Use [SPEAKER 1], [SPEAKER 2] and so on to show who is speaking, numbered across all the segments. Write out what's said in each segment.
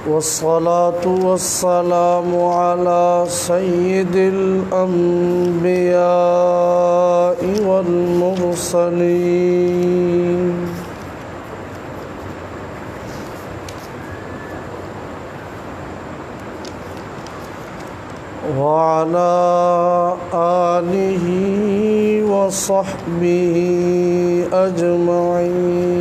[SPEAKER 1] والصلاة والسلام على سيد الأنبياء والمرسلين وعلى آله وصحبه أجمعين.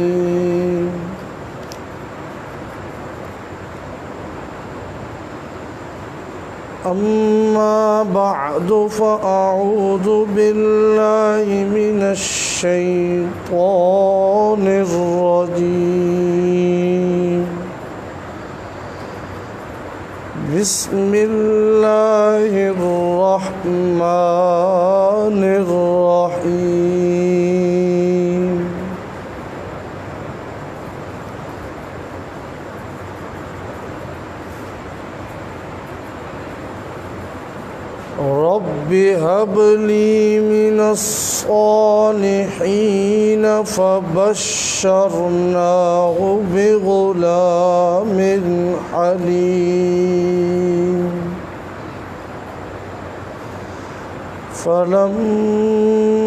[SPEAKER 1] أما بعد فأعوذ بالله من الشيطان الرجيم. بسم الله الرحمن الرحيم. رب هب لي من الصالحين فبشرناه بغلام حليم. فلما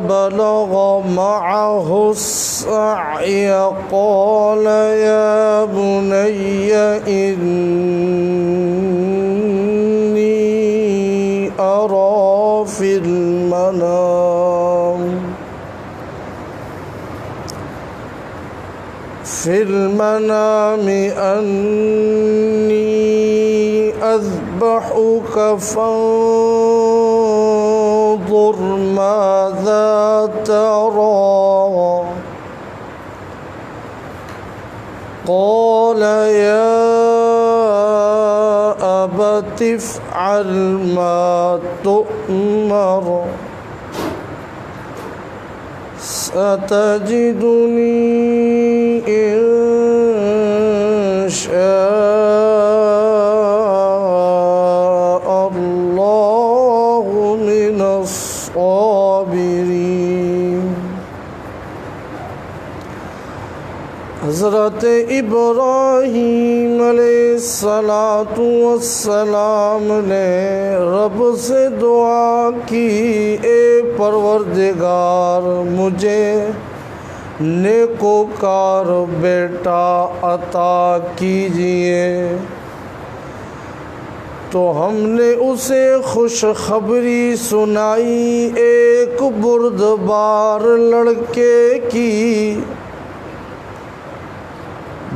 [SPEAKER 1] بلغ معه السعي قال يا بني إني أرى في المنام أني أذبحك فانظر ماذا ترى. قال يا أبت افعل ما تؤمر ستجدني إن شاء الله من الصابرين. حضرت ابراہیم علیہ السلام نے رب سے دعا کی، اے پروردگار مجھے نیکوکار بیٹا عطا کیجئے. تو ہم نے اسے خوشخبری سنائی ایک بردبار لڑکے کی.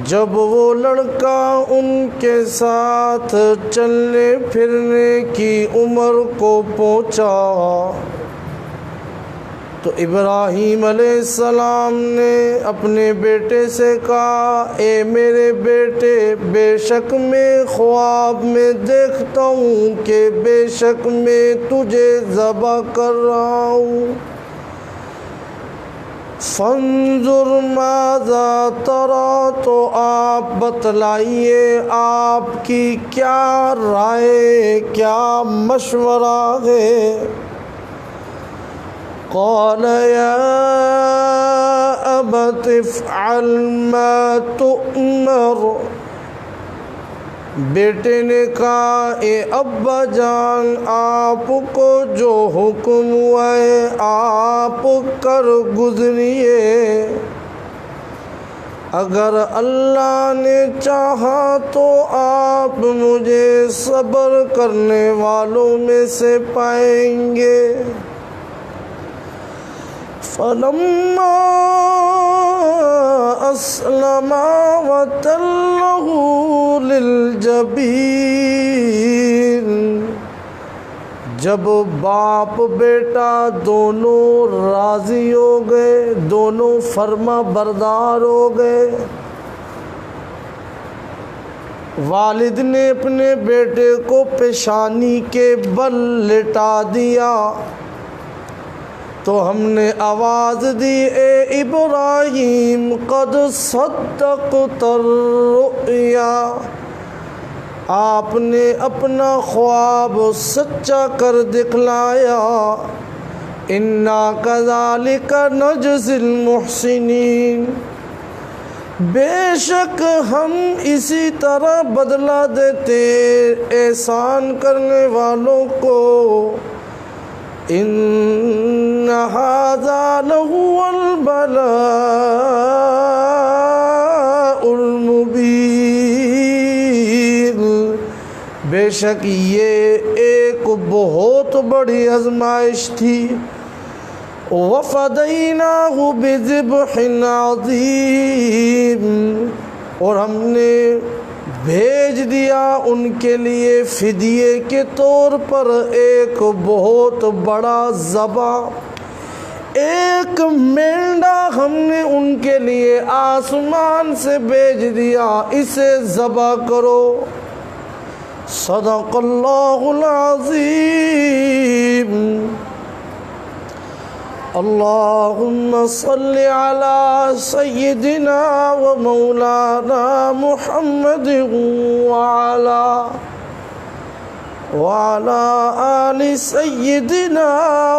[SPEAKER 1] جب وہ لڑکا ان کے ساتھ چلنے پھرنے کی عمر کو پہنچا تو ابراہیم علیہ السلام نے اپنے بیٹے سے کہا، اے میرے بیٹے، بے شک میں خواب میں دیکھتا ہوں کہ بے شک میں تجھے ذبح کر رہا ہوں. فانظر ماذا ترى، تو آپ بتلائیے آپ کی کیا رائے، کیا مشورہ ہے. قال يا أبت افعل ما تؤمر. بیٹے نے کہا، اے ابا جان، آپ کو جو حکم ہوا ہے آپ کر گزریے. اگر اللہ نے چاہا تو آپ مجھے صبر کرنے والوں میں سے پائیں گے. فلما أسلما وتله للجبين. جب باپ بیٹا دونوں راضی ہو گئے، دونوں فرما بردار ہو گئے، والد نے اپنے بیٹے کو پیشانی کے بل لٹا دیا تو ہم نے آواز دی، اے ابراہیم قد صدقت الرؤیا، آپ نے اپنا خواب سچا کر دکھلایا. انا کذالک نجزی المحسنین، بے شک ہم اسی طرح بدلہ دیتے احسان کرنے والوں کو ان ھذا لہو البلاء المبین، بے شک یہ ایک بہت بڑی آزمائش تھی۔ وَفَدَيْنَاهُ بِذِبْحٍ عَظِيمٍ، اور ہم نے بھیج دیا ان کے لیے فدیے کے طور پر ایک بہت بڑا ذبح، ایک مینڈا ہم نے ان کے لیے آسمان سے بھیج دیا، اسے ذبح کرو۔ صدق اللہ العظیم۔ اللہم صل علی سیدنا و مولانا محمد وعلی آل سیدنا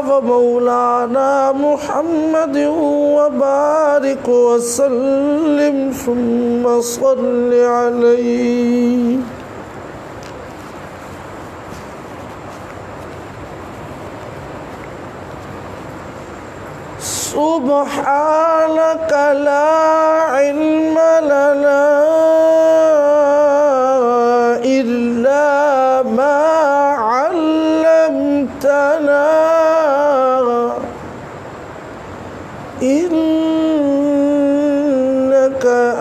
[SPEAKER 1] و مولانا محمد وبارک وسلم ثم صل علیہ۔ سبحانك لا علم لنا إلا ما علمتنا إنك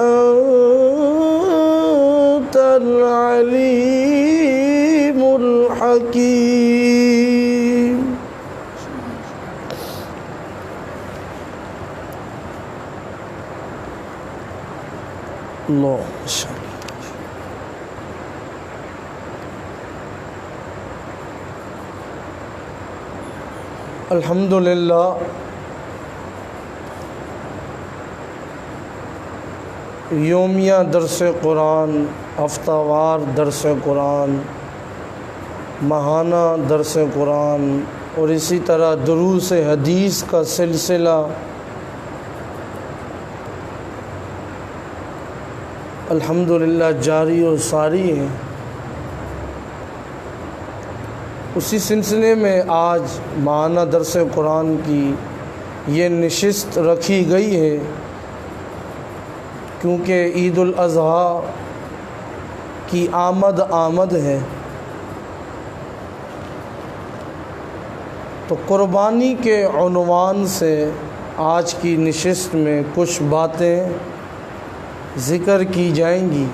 [SPEAKER 1] أنت العليم الحكيم۔ الحمدللہ یومیہ درس قرآن، ہفتہ وار درس قرآن، ماہانہ درس قرآن اور اسی طرح دروس حدیث کا سلسلہ الحمدللہ جاری و ساری ہے۔ اسی سلسلے میں آج ماہانہ درس قرآن کی یہ نشست رکھی گئی ہے، کیونکہ عید الاضحیٰ کی آمد ہے، تو قربانی کے عنوان سے آج کی نشست میں کچھ باتیں ذکر کی جائیں گی۔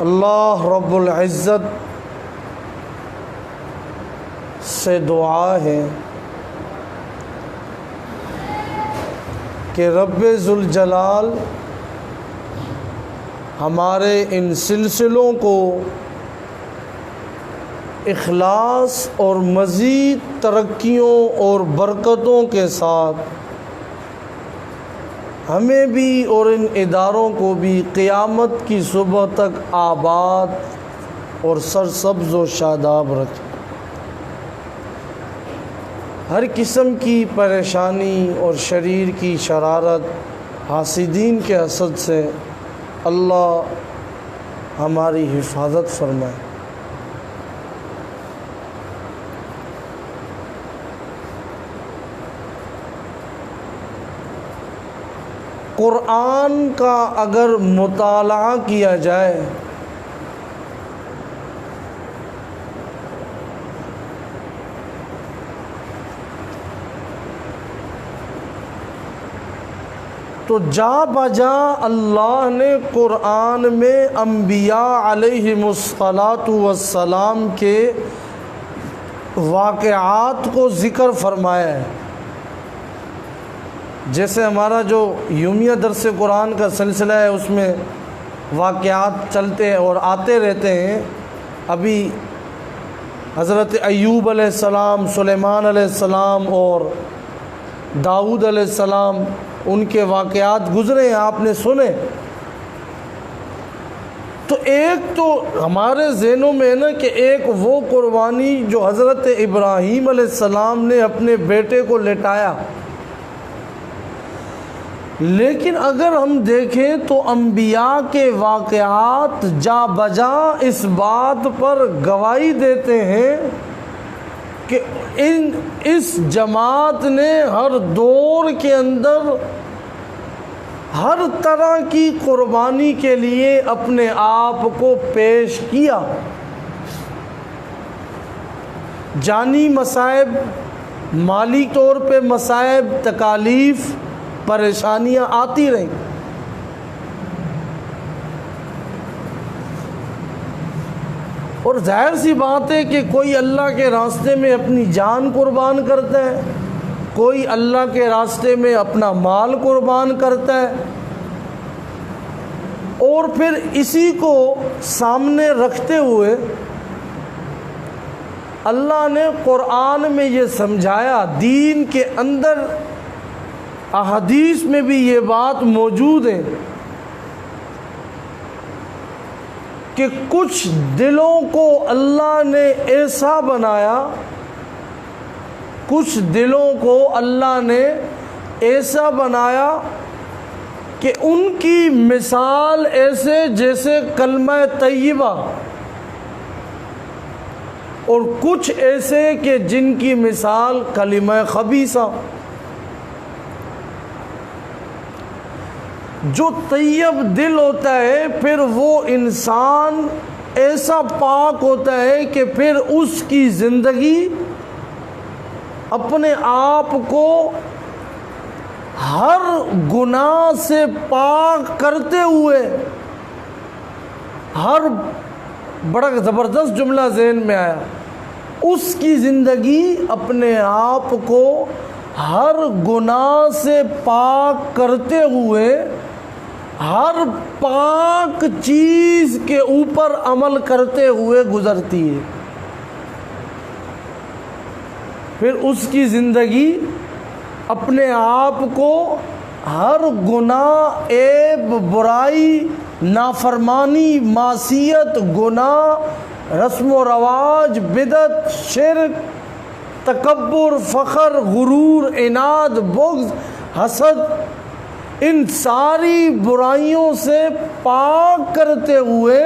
[SPEAKER 1] اللہ رب العزت سے دعا ہے کہ رب ذوالجلال ہمارے ان سلسلوں کو اخلاص اور مزید ترقیوں اور برکتوں کے ساتھ ہمیں بھی اور ان اداروں کو بھی قیامت کی صبح تک آباد اور سرسبز و شاداب رکھے۔ ہر قسم کی پریشانی اور شریر کی شرارت، حاسدین کے حسد سے اللہ ہماری حفاظت فرمائے۔ قرآن کا اگر مطالعہ کیا جائے تو جا بجا اللہ نے قرآن میں انبیاء علیہم الصلاۃ کے واقعات کو ذکر فرمایا ہے۔ جیسے ہمارا جو یومیہ درس قرآن کا سلسلہ ہے اس میں واقعات چلتے اور آتے رہتے ہیں۔ ابھی حضرت ایوب علیہ السلام، سلیمان علیہ السلام اور داؤد علیہ السلام، ان کے واقعات گزرے ہیں، آپ نے سنے۔ تو ایک تو ہمارے ذہنوں میں ہے نا کہ ایک وہ قربانی جو حضرت ابراہیم علیہ السلام نے اپنے بیٹے کو لٹایا، لیکن اگر ہم دیکھیں تو انبیاء کے واقعات جا بجا اس بات پر گواہی دیتے ہیں کہ اس جماعت نے ہر دور کے اندر ہر طرح کی قربانی کے لیے اپنے آپ کو پیش کیا۔ جانی مصائب، مالی طور پہ مصائب، تکالیف، پریشانیاں آتی رہیں، اور ظاہر سی بات ہے کہ کوئی اللہ کے راستے میں اپنی جان قربان کرتا ہے، کوئی اللہ کے راستے میں اپنا مال قربان کرتا ہے، اور پھر اسی کو سامنے رکھتے ہوئے اللہ نے قرآن میں یہ سمجھایا، دین کے اندر احادیث میں بھی یہ بات موجود ہے کہ کچھ دلوں کو اللہ نے ایسا بنایا، کچھ دلوں کو اللہ نے ایسا بنایا کہ ان کی مثال ایسے جیسے کلمہ طیبہ، اور کچھ ایسے کہ جن کی مثال کلمہ خبیثہ۔ جو طیب دل ہوتا ہے پھر وہ انسان ایسا پاک ہوتا ہے کہ پھر اس کی زندگی اپنے آپ کو ہر گناہ سے پاک کرتے ہوئے، بڑا زبردست جملہ ذہن میں آیا، اس کی زندگی اپنے آپ کو ہر گناہ سے پاک کرتے ہوئے ہر پاک چیز کے اوپر عمل کرتے ہوئے گزرتی ہے۔ پھر اس کی زندگی اپنے آپ کو ہر گناہ، عیب، برائی، نافرمانی، معصیت، گناہ، رسم و رواج، بدعت، شرک، تکبر، فخر، غرور، عناد، بغض، حسد، ان ساری برائیوں سے پاک کرتے ہوئے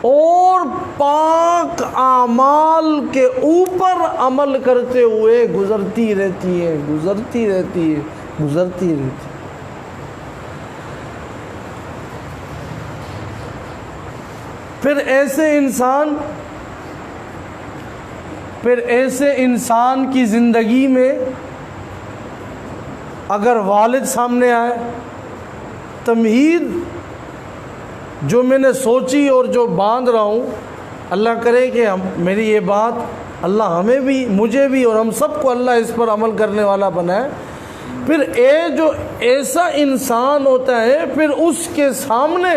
[SPEAKER 1] اور پاک اعمال کے اوپر عمل کرتے ہوئے گزرتی رہتی ہے، گزرتی رہتی ہے، گزرتی رہتی ہے۔ پھر ایسے انسان کی زندگی میں اگر والد سامنے آئے، تمہید جو میں نے سوچی اور جو باندھ رہا ہوں، اللہ کرے کہ میری یہ بات اللہ ہمیں بھی، مجھے بھی، اور ہم سب کو اللہ اس پر عمل کرنے والا بنائے۔ پھر جو ایسا انسان ہوتا ہے، پھر اس کے سامنے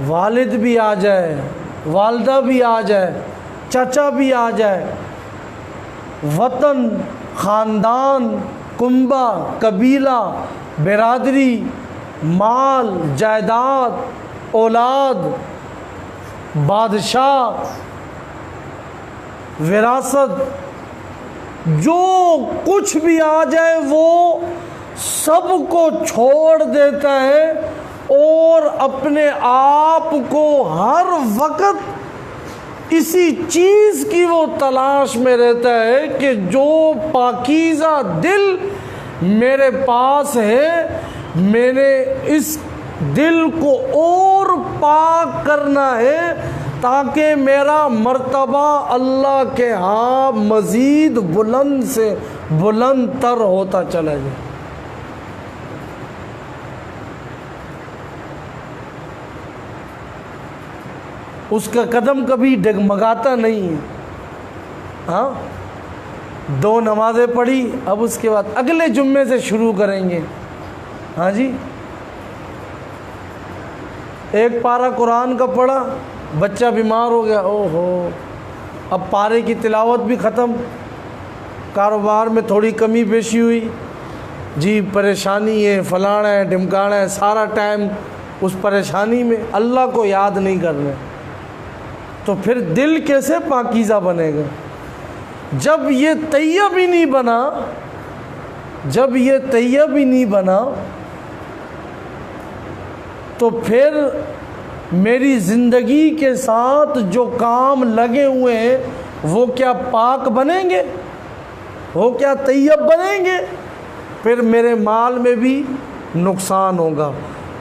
[SPEAKER 1] والد بھی آ جائے، والدہ بھی آ جائے، چچا بھی آ جائے، وطن، خاندان، کنبہ، قبیلہ، برادری، مال، جائیداد، اولاد، بادشاہ، وراثت، جو کچھ بھی آ جائے وہ سب کو چھوڑ دیتا ہے اور اپنے آپ کو ہر وقت اسی چیز کی وہ تلاش میں رہتا ہے کہ جو پاکیزہ دل میرے پاس ہے، میں نے اس دل کو اور پاک کرنا ہے تاکہ میرا مرتبہ اللہ کے ہاں مزید بلند سے بلند تر ہوتا چلا جائے۔ اس کا قدم کبھی ڈگمگاتا نہیں ہے۔ ہاں، 2 نمازیں پڑھی، اب اس کے بعد اگلے جمعے سے شروع کریں گے۔ ہاں جی، ایک پارہ قرآن کا پڑھا، بچہ بیمار ہو گیا، او ہو، اب پارے کی تلاوت بھی ختم، کاروبار میں تھوڑی کمی بیشی ہوئی، جی پریشانی ہے، فلانا ہے، ڈھمکانا ہے، سارا ٹائم اس پریشانی میں اللہ کو یاد نہیں کر رہے، تو پھر دل کیسے پاکیزہ بنے گا؟ جب یہ طیب ہی نہیں بنا، جب یہ طیب ہی نہیں بنا تو پھر میری زندگی کے ساتھ جو کام لگے ہوئے ہیں وہ کیا پاک بنیں گے؟ وہ کیا طیب بنیں گے؟ پھر میرے مال میں بھی نقصان ہوگا،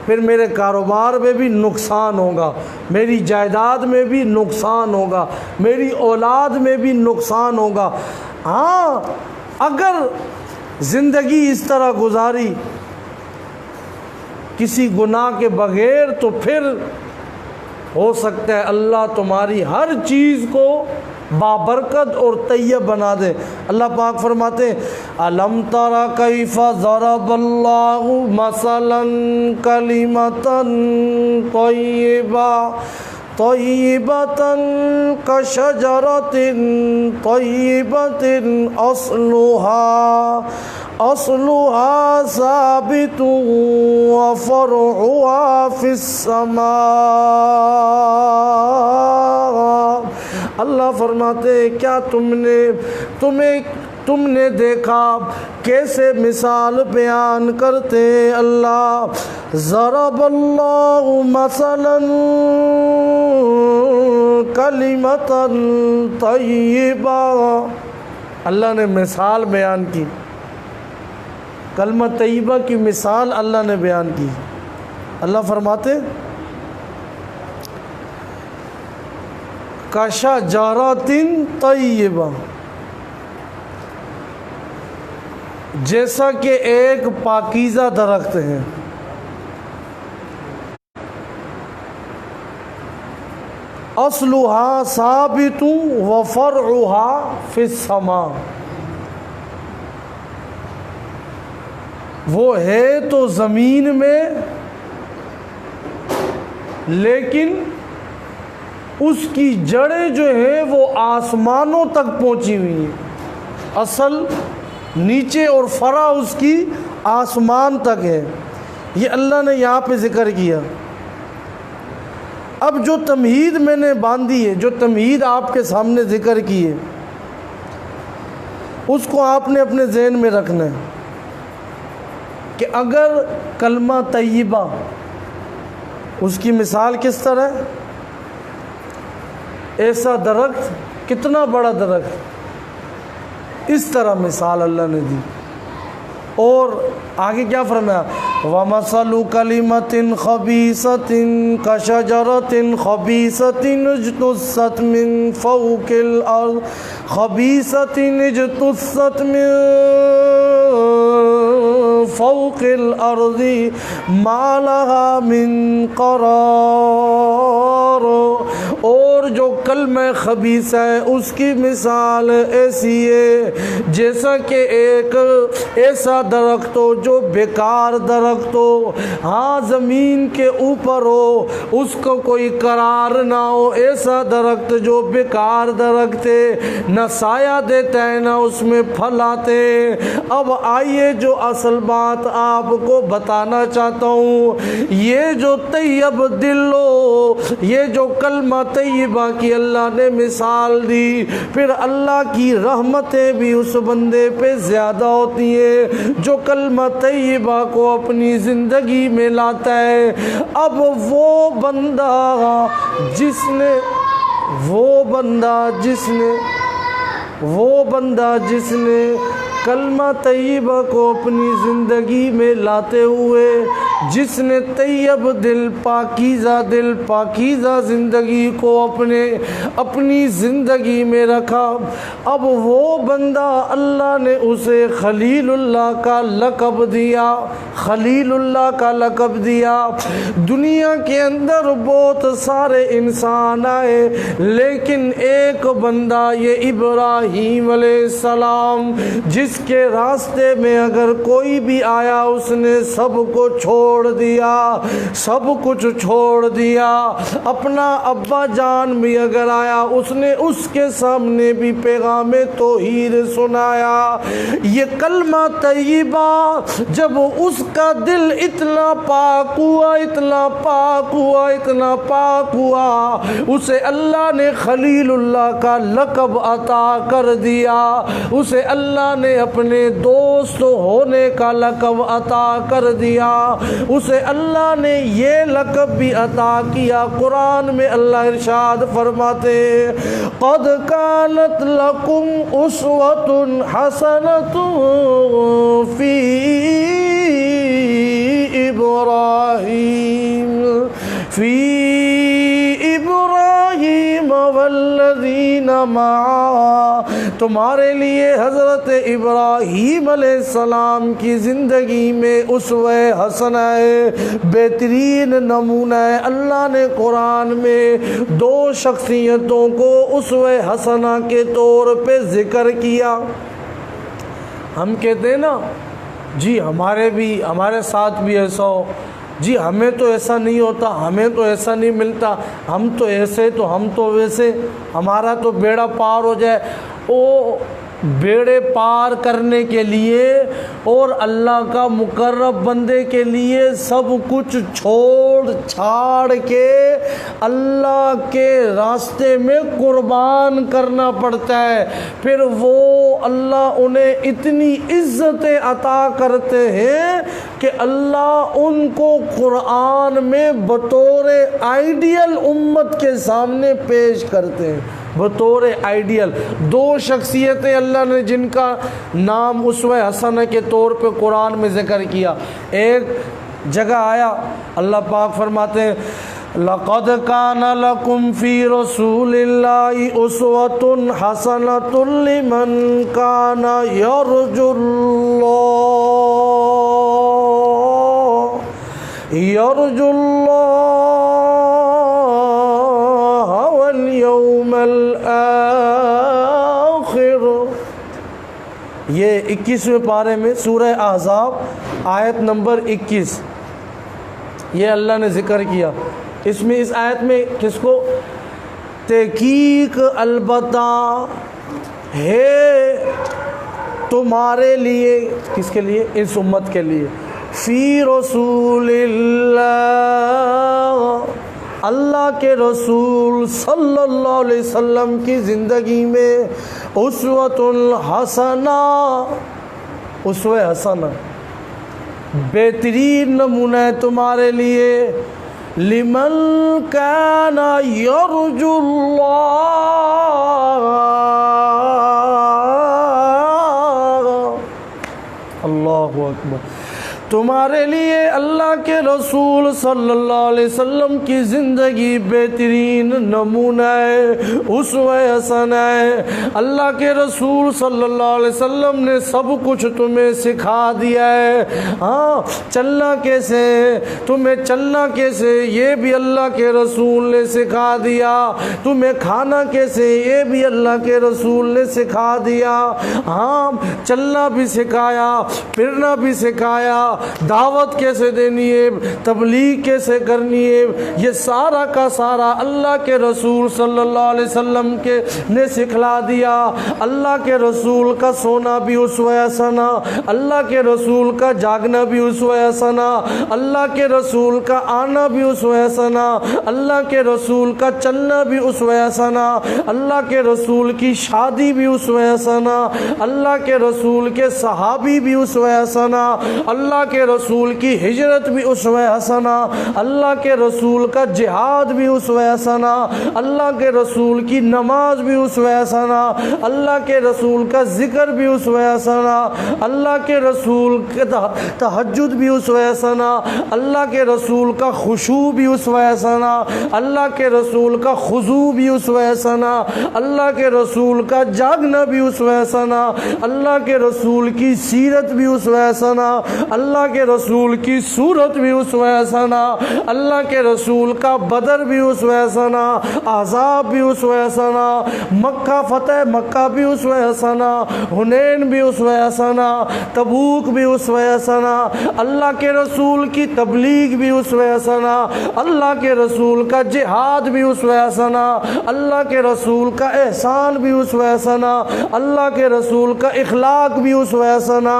[SPEAKER 1] پھر میرے کاروبار میں بھی نقصان ہوگا، میری جائیداد میں بھی نقصان ہوگا، میری اولاد میں بھی نقصان ہوگا۔ ہاں، اگر زندگی اس طرح گزاری کسی گناہ کے بغیر تو پھر ہو سکتا ہے اللہ تمہاری ہر چیز کو بابرکت اور طیب بنا دے۔ اللہ پاک فرماتے ہیں الم تر کیف ضرب اللہ مثلا کلمۃ طیبۃ کشجرۃ طیبۃ اصلها ثابت وفرعها فی السماء۔ اللہ فرماتے ہیں کیا تم نے دیکھا کیسے مثال بیان کرتے اللہ؟ ضرب اللہ مثلا کلمۃ طیبہ، اللہ نے مثال بیان کی، کلمہ طیبہ کی مثال اللہ نے بیان کی۔ اللہ فرماتے کشجرۃ طیبہ، جیسا کہ ایک پاکیزہ درخت ہے، اصلها ثابت وفرعها فی السماء، وہ ہے تو زمین میں لیکن اس کی جڑیں جو ہیں وہ آسمانوں تک پہنچی ہوئی ہیں، اصل نیچے اور فرع اس کی آسمان تک ہے۔ یہ اللہ نے یہاں پہ ذکر کیا۔ اب جو تمہید میں نے باندھی ہے، جو تمہید آپ کے سامنے ذکر کی ہے، اس کو آپ نے اپنے ذہن میں رکھنا ہے کہ اگر کلمہ طیبہ، اس کی مثال کس طرح ہے؟ ایسا درخت، کتنا بڑا درخت، اس طرح مثال اللہ نے دی۔ اور آگے کیا فرمایا؟ وَمَثَلُ كَلِمَةٍ خَبِيثَةٍ كَشَجَرَةٍ خَبِيثَةٍ اجْتُثَّتْ مِنْ فَوْقِ الْأَرْضِ خَبِيثَةٍ اجْتُثَّتْ مِنْ فوق الارض ما لها من قرار، اور جو کلمہ خبیث ہے اس کی مثال ایسی ہے جیسا کہ ایک ایسا درخت ہو جو بیکار درخت ہو، ہاں زمین کے اوپر ہو، اس کو کوئی قرار نہ ہو، ایسا درخت جو بیکار درخت ہے، نہ سایہ دیتا ہے نہ اس میں پھل آتے۔ اب آئیے جو اصل بات آپ کو بتانا چاہتا ہوں، یہ جو طیب دل ہو، یہ جو کلمہ طیبہ کی اللہ نے مثال دی، پھر اللہ کی رحمتیں بھی اس بندے پہ زیادہ ہوتی ہیں جو کلمہ طیبہ کو اپنی زندگی میں لاتا ہے۔ اب وہ بندہ جس نے کلمہ طیبہ کو اپنی زندگی میں لاتے ہوئے، جس نے طیب دل، پاکیزہ زندگی کو اپنی زندگی میں رکھا، اب وہ بندہ اللہ نے اسے خلیل اللہ کا لقب دیا۔ دنیا کے اندر بہت سارے انسان آئے، لیکن ایک بندہ یہ ابراہیم علیہ السلام، جس کے راستے میں اگر کوئی بھی آیا اس نے سب کو چھوڑ چھوڑ دیا، سب کچھ چھوڑ دیا، اپنا ابا جان بھی اگر آیا اس نے اس کے سامنے بھی پیغام توحید سنایا۔ یہ کلمہ طیبہ جب اس کا دل اتنا پاک ہوا، اتنا پاک ہوا، اتنا پاک ہوا، اسے اللہ نے خلیل اللہ کا لقب عطا کر دیا، اسے اللہ نے اپنے دوست ہونے کا لقب عطا کر دیا، اسے اللہ نے یہ لقب بھی عطا کیا۔ قرآن میں اللہ ارشاد فرماتے ہیں قد کانت لکم اسوۃ حسنۃ فی ابراہیم والذین معہ، تمہارے لیے حضرت ابراہیم علیہ السلام کی زندگی میں اسوہ حسنہ ہے، بہترین نمونہ ہے۔ اللہ نے قرآن میں دو شخصیتوں کو اسوہ حسنہ کے طور پہ ذکر کیا۔ ہم کہتے ہیں نا جی ہمارے ساتھ بھی ایسا ہو، جی ہمیں تو ایسا نہیں ہوتا، ہمیں تو ایسا نہیں ملتا، ہم تو ایسے تو ہم تو ویسے، ہمارا تو بیڑا پار ہو جائے۔ او بیڑے پار کرنے کے لیے اور اللہ کا مقرب بندے کے لیے سب کچھ چھوڑ چھاڑ کے اللہ کے راستے میں قربان کرنا پڑتا ہے، پھر وہ اللہ انہیں اتنی عزتیں عطا کرتے ہیں کہ اللہ ان کو قرآن میں بطور آئیڈیل امت کے سامنے پیش کرتے ہیں، بطور آئیڈیل۔ دو شخصیتیں اللہ نے جن کا نام اسوہ حسنہ کے طور پہ قرآن میں ذکر کیا۔ ایک جگہ آیا اللہ پاک فرماتے ہیں لَقَدْ كَانَ لَكُمْ فِي رَسُولِ اللَّهِ أُسْوَةٌ حَسَنَةٌ لِمَنْ كَانَ يَرْجُو اللَّهَ وَالْيَوْمَ الْآخِرِ۔ یہ 21ویں پارے میں سورہ احزاب آیت نمبر 21 یہ اللہ نے ذکر کیا۔ اس آیت میں کس کو تحقیق البتہ ہے تمہارے لیے، کس کے لیے؟ اس امت کے لیے، فی رسول اللہ، اللہ کے رسول صلی اللہ علیہ وسلم کی زندگی میں اسوۃ الحسنہ، اسوہ حسنہ بہترین نمونہ ہے تمہارے لیے، لمن کان یرجو اللہ اکبر، تمہارے لیے اللہ کے رسول صلی اللہ علیہ وسلم کی زندگی بہترین نمونہ ہے، اسوہ حسنہ ہے۔ اللہ کے رسول صلی اللہ علیہ وسلم نے سب کچھ تمہیں سکھا دیا ہے۔ ہاں چلنا کیسے، تمہیں چلنا کیسے یہ بھی اللہ کے رسول نے سکھا دیا، تمہیں کھانا کیسے یہ بھی اللہ کے رسول نے سکھا دیا۔ ہاں چلنا بھی سکھایا، پھرنا بھی سکھایا، دعوت کیسے دینی ہے، تبلیغ کیسے کرنی ہے، یہ سارا کا سارا اللہ کے رسول صلی اللہ علیہ وسلم کے نے سکھلا دیا۔ اللہ کے رسول کا سونا بھی اسوہ حسنہ، اللہ کے رسول کا جاگنا بھی اسوہ حسنہ، اللہ کے رسول کا آنا بھی اسوہ حسنہ، اللہ کے رسول کا چلنا بھی اسوہ حسنہ، اللہ کے رسول کی شادی بھی اسوہ حسنہ، اللہ کے رسول کے صحابی بھی اسوہ حسنہ، اللہ کے رسول کی ہجرت بھی اسوہ حسنہ، اللہ کے رسول کا جہاد بھی اسوہ حسنہ، اللہ کے رسول کی نماز بھی اسوہ حسنہ، اللہ کے رسول کا ذکر بھی اسوہ حسنہ، اللہ کے رسول کا تہجد بھی اسوہ حسنہ، اللہ کے رسول کا خشوع بھی اسوہ حسنہ، اللہ کے رسول کا خضوع بھی اسوہ حسنہ، اللہ کے رسول کا جاگنا بھی اسوہ حسنہ، اللہ کے رسول کی سیرت بھی اسوہ حسنہ، اللہ اللہ کے رسول کی صورت بھی اسوہ حسنہ، اللہ کے رسول کا بدر بھی اسوہ حسنہ، احزاب بھی اسوہ حسنہ، مکہ فتح مکہ بھی اسوہ حسنہ، حنین بھی اسوہ حسنہ، تبوک بھی اسوہ حسنہ، اللہ کے رسول کی تبلیغ بھی اسوہ حسنہ، اللہ کے رسول کا جہاد بھی اسوہ حسنہ، اللہ کے رسول کا احسان بھی اسوہ حسنہ، اللہ کے رسول کا اخلاق بھی اسوہ حسنہ،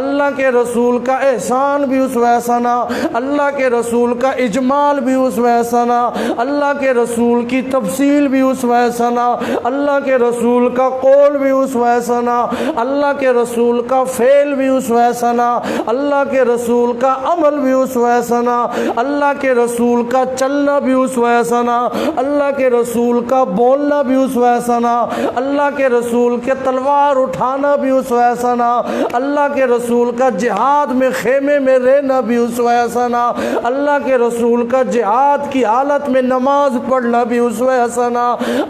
[SPEAKER 1] اللہ کے رسول کا احسان بھی اسوہ حسنہ، اللہ کے رسول کا اجمال بھی اسوہ حسنہ، اللہ کے رسول کی تفصیل بھی اسوہ حسنہ، اللہ کے رسول کا قول بھی اسوہ حسنہ، اللہ کے رسول کا فعل بھی اسوہ حسنہ، اللہ کے رسول کا عمل بھی اسوہ حسنہ، اللہ کے رسول کا چلنا بھی اسوہ حسنہ، اللہ کے رسول کا بولنا بھی اسوہ حسنہ، اللہ کے رسول کے تلوار اٹھانا بھی اسوہ حسنہ، اللہ کے رسول کا جہاد میں خیمے میں رہنا بھی اسوہ حسنہ، اللہ کے رسول کا جہاد کی حالت میں نماز پڑھنا بھی اسوہ حسنہ،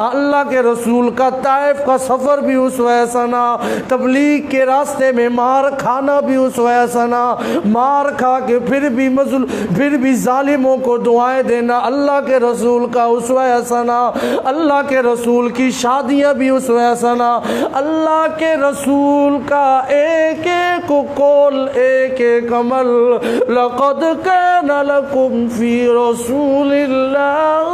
[SPEAKER 1] اللہ کے رسول کا طائف کا سفر بھی اسوہ حسنہ، تبلیغ کے راستے میں مار کھانا بھی اسوہ حسنہ، مار کھا کے پھر بھی ظالموں کو دعائیں دینا اللہ کے رسول کا اسوہ حسنہ، اللہ کے رسول کی شادیاں بھی اسوہ حسنہ، اللہ کے رسول کا ایک ایک قول ایک ایک عمل، لقد کان لکم فی رسول اللہ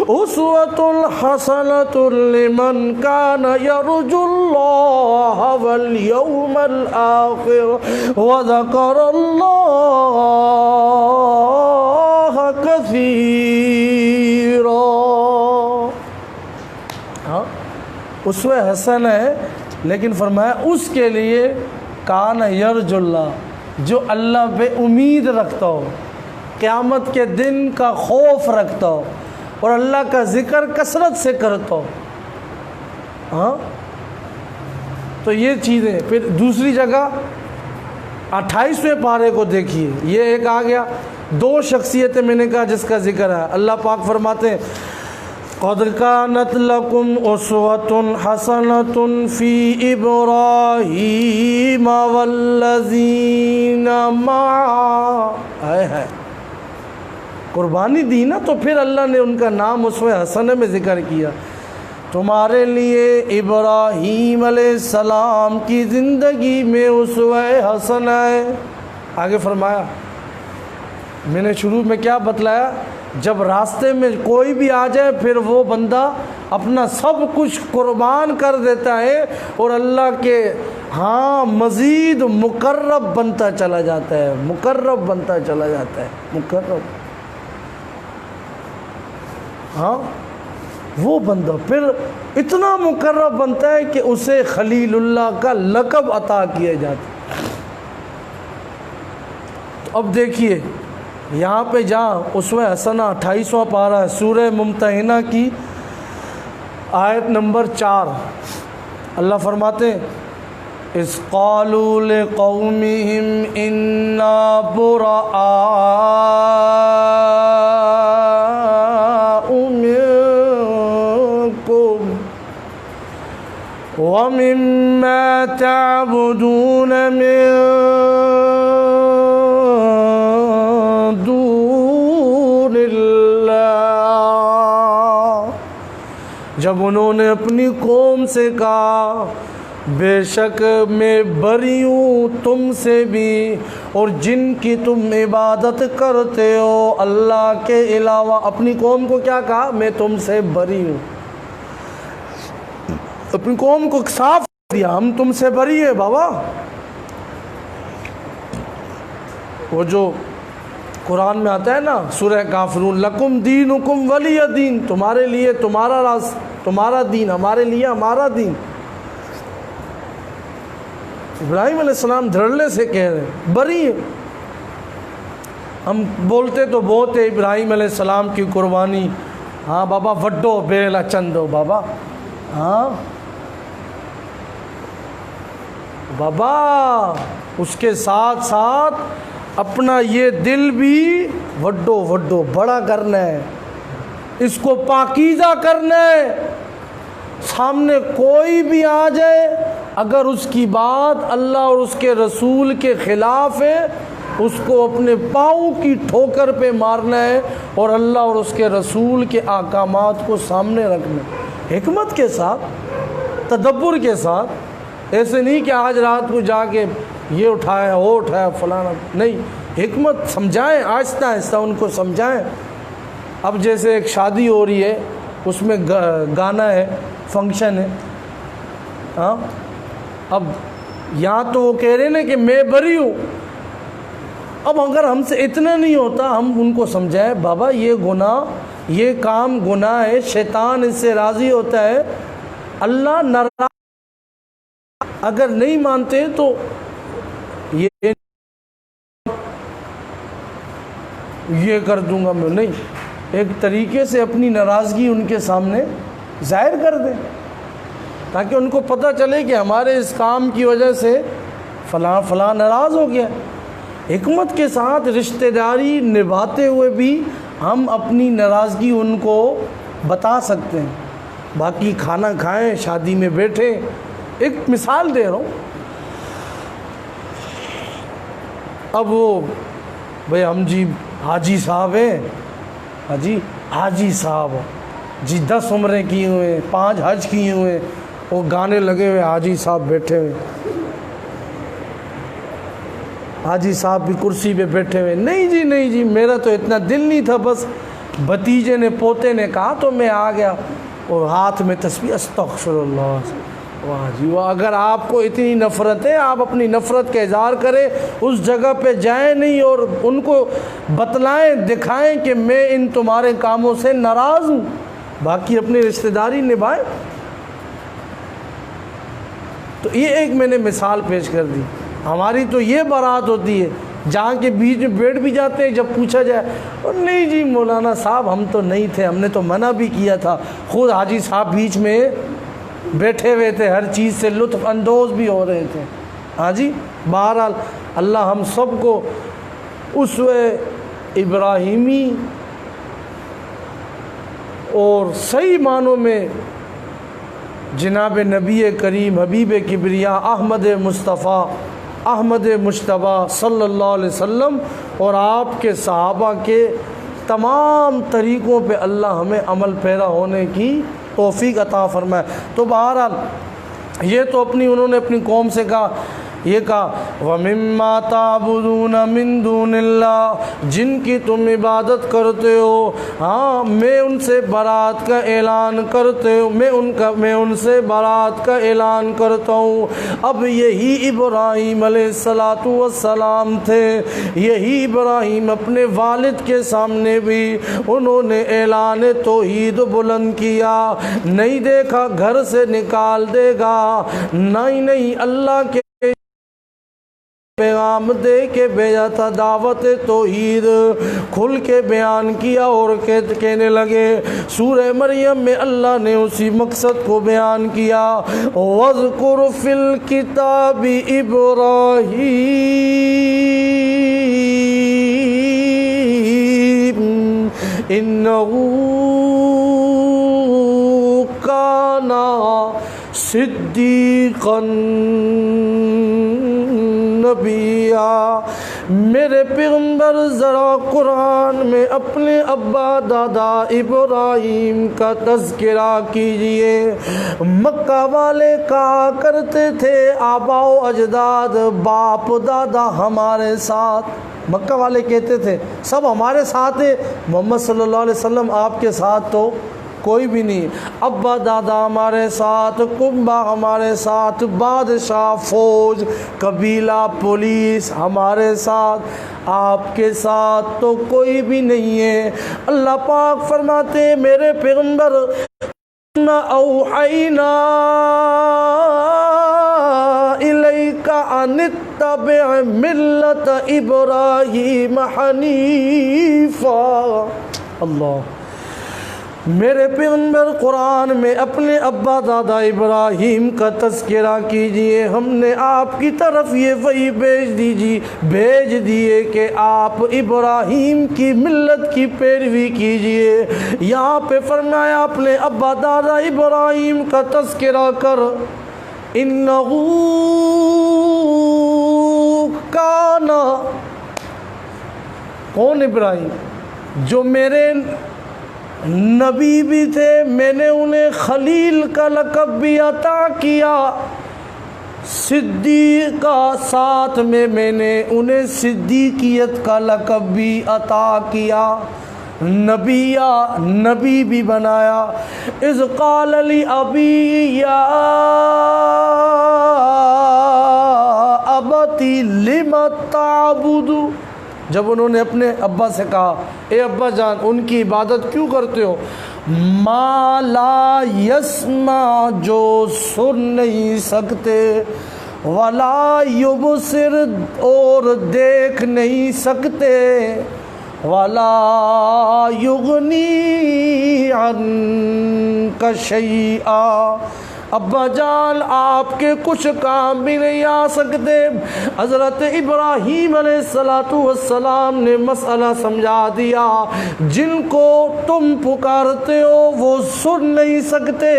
[SPEAKER 1] اسوۃ حسنۃ لمن کان یرجو اللہ والیوم الآخر وذکر اللہ کثیرا۔ اسوہ حسن ہے، لیکن فرمایا اس کے لیے کان یرجو اللہ، جو اللہ پہ امید رکھتا ہو، قیامت کے دن کا خوف رکھتا ہو اور اللہ کا ذکر کثرت سے کرتا ہو۔ تو یہ چیزیں پھر دوسری جگہ 28ویں پارے کو دیکھیے، یہ ایک آ گیا، دو شخصیتیں میں نے کہا جس کا ذکر ہے۔ اللہ پاک فرماتے ہیں قد كانت لكم أسوة حسنة في إبراهيم والذين معه، ہے قربانی دی نا، تو پھر اللہ نے ان کا نام اسوہ حسنہ میں ذکر کیا۔ تمہارے لیے ابراہیم علیہ السلام کی زندگی میں اسوہ حسنہ ہے۔ آگے فرمایا، میں نے شروع میں کیا بتلایا، جب راستے میں کوئی بھی آ جائے پھر وہ بندہ اپنا سب کچھ قربان کر دیتا ہے اور اللہ کے مزید مقرب بنتا چلا جاتا ہے، مقرب بنتا چلا جاتا ہے، مقرب۔ وہ بندہ پھر اتنا مقرب بنتا ہے کہ اسے خلیل اللہ کا لقب عطا کیا جاتا ہے۔ تو اب دیکھیے یہاں پہ جہاں اسوہ حسنہ 28واں پارہ ہے، سورہ ممتحنہ کی آیت نمبر 4، اللہ فرماتے ہیں اذ قالوا لقومهم انا براء منكم ومما تعبدون من دون اللہ، جب انہوں نے اپنی قوم سے کہا بے شک میں بری ہوں تم سے بھی اور جن کی تم عبادت کرتے ہو اللہ کے علاوہ۔ اپنی قوم کو کیا کہا؟ میں تم سے بری ہوں، اپنی قوم کو صاف دیا ہم تم سے بری ہے بابا۔ وہ جو قرآن میں آتا ہے نا سورہ کافرون، لکم دینکم ولی دین، تمہارے لیے تمہارا راز، تمہارا دین، ہمارے لیے ہمارا دین۔ ابراہیم علیہ السلام دھڑلے سے کہہ رہے ہیں بری ہے۔ ہم بولتے تو بہت ہے ابراہیم علیہ السلام کی قربانی، ہاں بابا وڈو بیل اچندو بابا، ہاں بابا اس کے ساتھ ساتھ اپنا یہ دل بھی وڈو وڈو بڑا کرنا ہے، اس کو پاکیزہ کرنا ہے۔ سامنے کوئی بھی آ جائے اگر اس کی بات اللہ اور اس کے رسول کے خلاف ہے اس کو اپنے پاؤں کی ٹھوکر پہ مارنا ہے اور اللہ اور اس کے رسول کے احکامات کو سامنے رکھنا ہے، حکمت کے ساتھ، تدبر کے ساتھ۔ ایسے نہیں کہ آج رات کو جا کے یہ اٹھایا وہ اٹھایا فلانا، نہیں، حکمت سمجھائیں، آہستہ آہستہ ان کو سمجھائیں۔ اب جیسے ایک شادی ہو رہی ہے، اس میں گانا ہے، فنکشن ہے، ہاں، اب یہاں تو وہ کہہ رہے ہیں کہ میں بری ہوں، اب اگر ہم سے اتنا نہیں ہوتا ہم ان کو سمجھائیں بابا یہ گناہ، یہ کام گناہ ہے، شیطان اس سے راضی ہوتا ہے، اللہ ناراض، اگر نہیں مانتے تو یہ کر دوں گا میں، نہیں، ایک طریقے سے اپنی ناراضگی ان کے سامنے ظاہر کر دیں تاکہ ان کو پتہ چلے کہ ہمارے اس کام کی وجہ سے فلاں فلاں ناراض ہو گیا۔ حکمت کے ساتھ رشتہ داری نبھاتے ہوئے بھی ہم اپنی ناراضگی ان کو بتا سکتے ہیں۔ باقی کھانا کھائیں، شادی میں بیٹھے، ایک مثال دے رہا ہوں، اب وہ بھئی ہم جی حاجی صاحب ہیں، ہاں جی حاجی صاحب جی 10 عمریں کیے ہوئے، 5 حج کیے ہوئے، وہ گانے لگے ہوئے، حاجی صاحب بیٹھے ہوئے، حاجی صاحب بھی کرسی پہ بیٹھے ہوئے، نہیں جی نہیں جی میرا تو اتنا دل نہیں تھا، بس بھتیجے نے پوتے نے کہا تو میں آ گیا، اور ہاتھ میں تسبیح استغفر اللہ، واہ جی واہ۔ اگر آپ کو اتنی نفرت ہے آپ اپنی نفرت کا اظہار کریں، اس جگہ پہ جائیں نہیں اور ان کو بتلائیں، دکھائیں کہ میں ان تمہارے کاموں سے ناراض ہوں، باقی اپنی رشتہ داری نبھائیں۔ تو یہ ایک میں نے مثال پیش کر دی۔ ہماری تو یہ بارات ہوتی ہے جہاں کے بیچ میں بیٹھ بھی جاتے ہیں، جب پوچھا جائے اور نہیں جی مولانا صاحب ہم تو نہیں تھے، ہم نے تو منع بھی کیا تھا، خود حاجی صاحب بیچ میں بیٹھے ہوئے تھے، ہر چیز سے لطف اندوز بھی ہو رہے تھے، ہاں جی۔ بہرحال اللہ ہم سب کو اسوہ ابراہیمی اور صحیح معنوں میں جناب نبی کریم حبیب کبریا احمد مصطفیٰ احمد مجتبیٰ صلی اللہ علیہ وسلم اور آپ کے صحابہ کے تمام طریقوں پہ اللہ ہمیں عمل پیرا ہونے کی توفیق عطا فرمائے۔ تو بہرحال یہ تو انہوں نے اپنی قوم سے کہا، یہ کہا وَمِمَّا تَعْبُدُونَ مِن دُونِ اللَّهِ، جن کی تم عبادت کرتے ہو، ہاں میں ان سے برات کا اعلان کرتے ہو، میں ان سے برات کا اعلان کرتا ہوں۔ اب یہی ابراہیم علیہ السلام تھے، یہی ابراہیم اپنے والد کے سامنے بھی انہوں نے اعلان توحید بلند کیا، نہیں دیکھا گھر سے نکال دے گا، نہیں اللہ کے پیغام دے کے بھیجا تھا، دعوت توحید کھل کے بیان کیا اور کہنے لگے۔ سورہ مریم میں اللہ نے اسی مقصد کو بیان کیا، وَاذْكُرْ فِي الْكِتَابِ إِبْرَاهِيمَ إِنَّهُ كَانَ صِدِّيقًا نبیہ۔ میرے پیغمبر ذرا قرآن میں اپنے ابا دادا ابراہیم کا تذکرہ کیجئے۔ مکہ والے کہا کرتے تھے آبا و اجداد، باپ دادا ہمارے ساتھ، مکہ والے کہتے تھے سب ہمارے ساتھ ہیں، محمد صلی اللہ علیہ وسلم آپ کے ساتھ تو کوئی بھی نہیں، ابا دادا ہمارے ساتھ، کنبہ ہمارے ساتھ، بادشاہ، فوج، قبیلہ، پولیس ہمارے ساتھ، آپ کے ساتھ تو کوئی بھی نہیں ہے۔ اللہ پاک فرماتے ہیں میرے پیغمبر اوحینا الیک ان اتبع ملت ابراہیم حنیفا۔ اللہ، میرے پیغمبر قرآن میں اپنے ابا دادا ابراہیم کا تذکرہ کیجئے، ہم نے آپ کی طرف یہ وحی بھیج دیے کہ آپ ابراہیم کی ملت کی پیروی کیجئے۔ یہاں پہ فرمایا اپنے ابا دادا ابراہیم کا تذکرہ کر، انہو کانا، کون ابراہیم؟ جو میرے نبی بھی تھے، میں نے انہیں خلیل کا لقب بھی عطا کیا، صدیقہ ساتھ میں نے انہیں صدیقیت کا لقب بھی عطا کیا، نبی بھی بنایا۔ اذ قال لی ابی یا ابتی لم تعبد، جب انہوں نے اپنے ابا سے کہا اے ابا جان ان کی عبادت کیوں کرتے ہو؟ ما لا یسمع، جو سن نہیں سکتے، ولا یبصر، اور دیکھ نہیں سکتے، ولا یغنی عنک شیئا، ابا جان آپ کے کچھ کام بھی نہیں آ سکتے۔ حضرت ابراہیم علیہ السلام نے مسئلہ سمجھا دیا، جن کو تم پکارتے ہو وہ سن نہیں سکتے،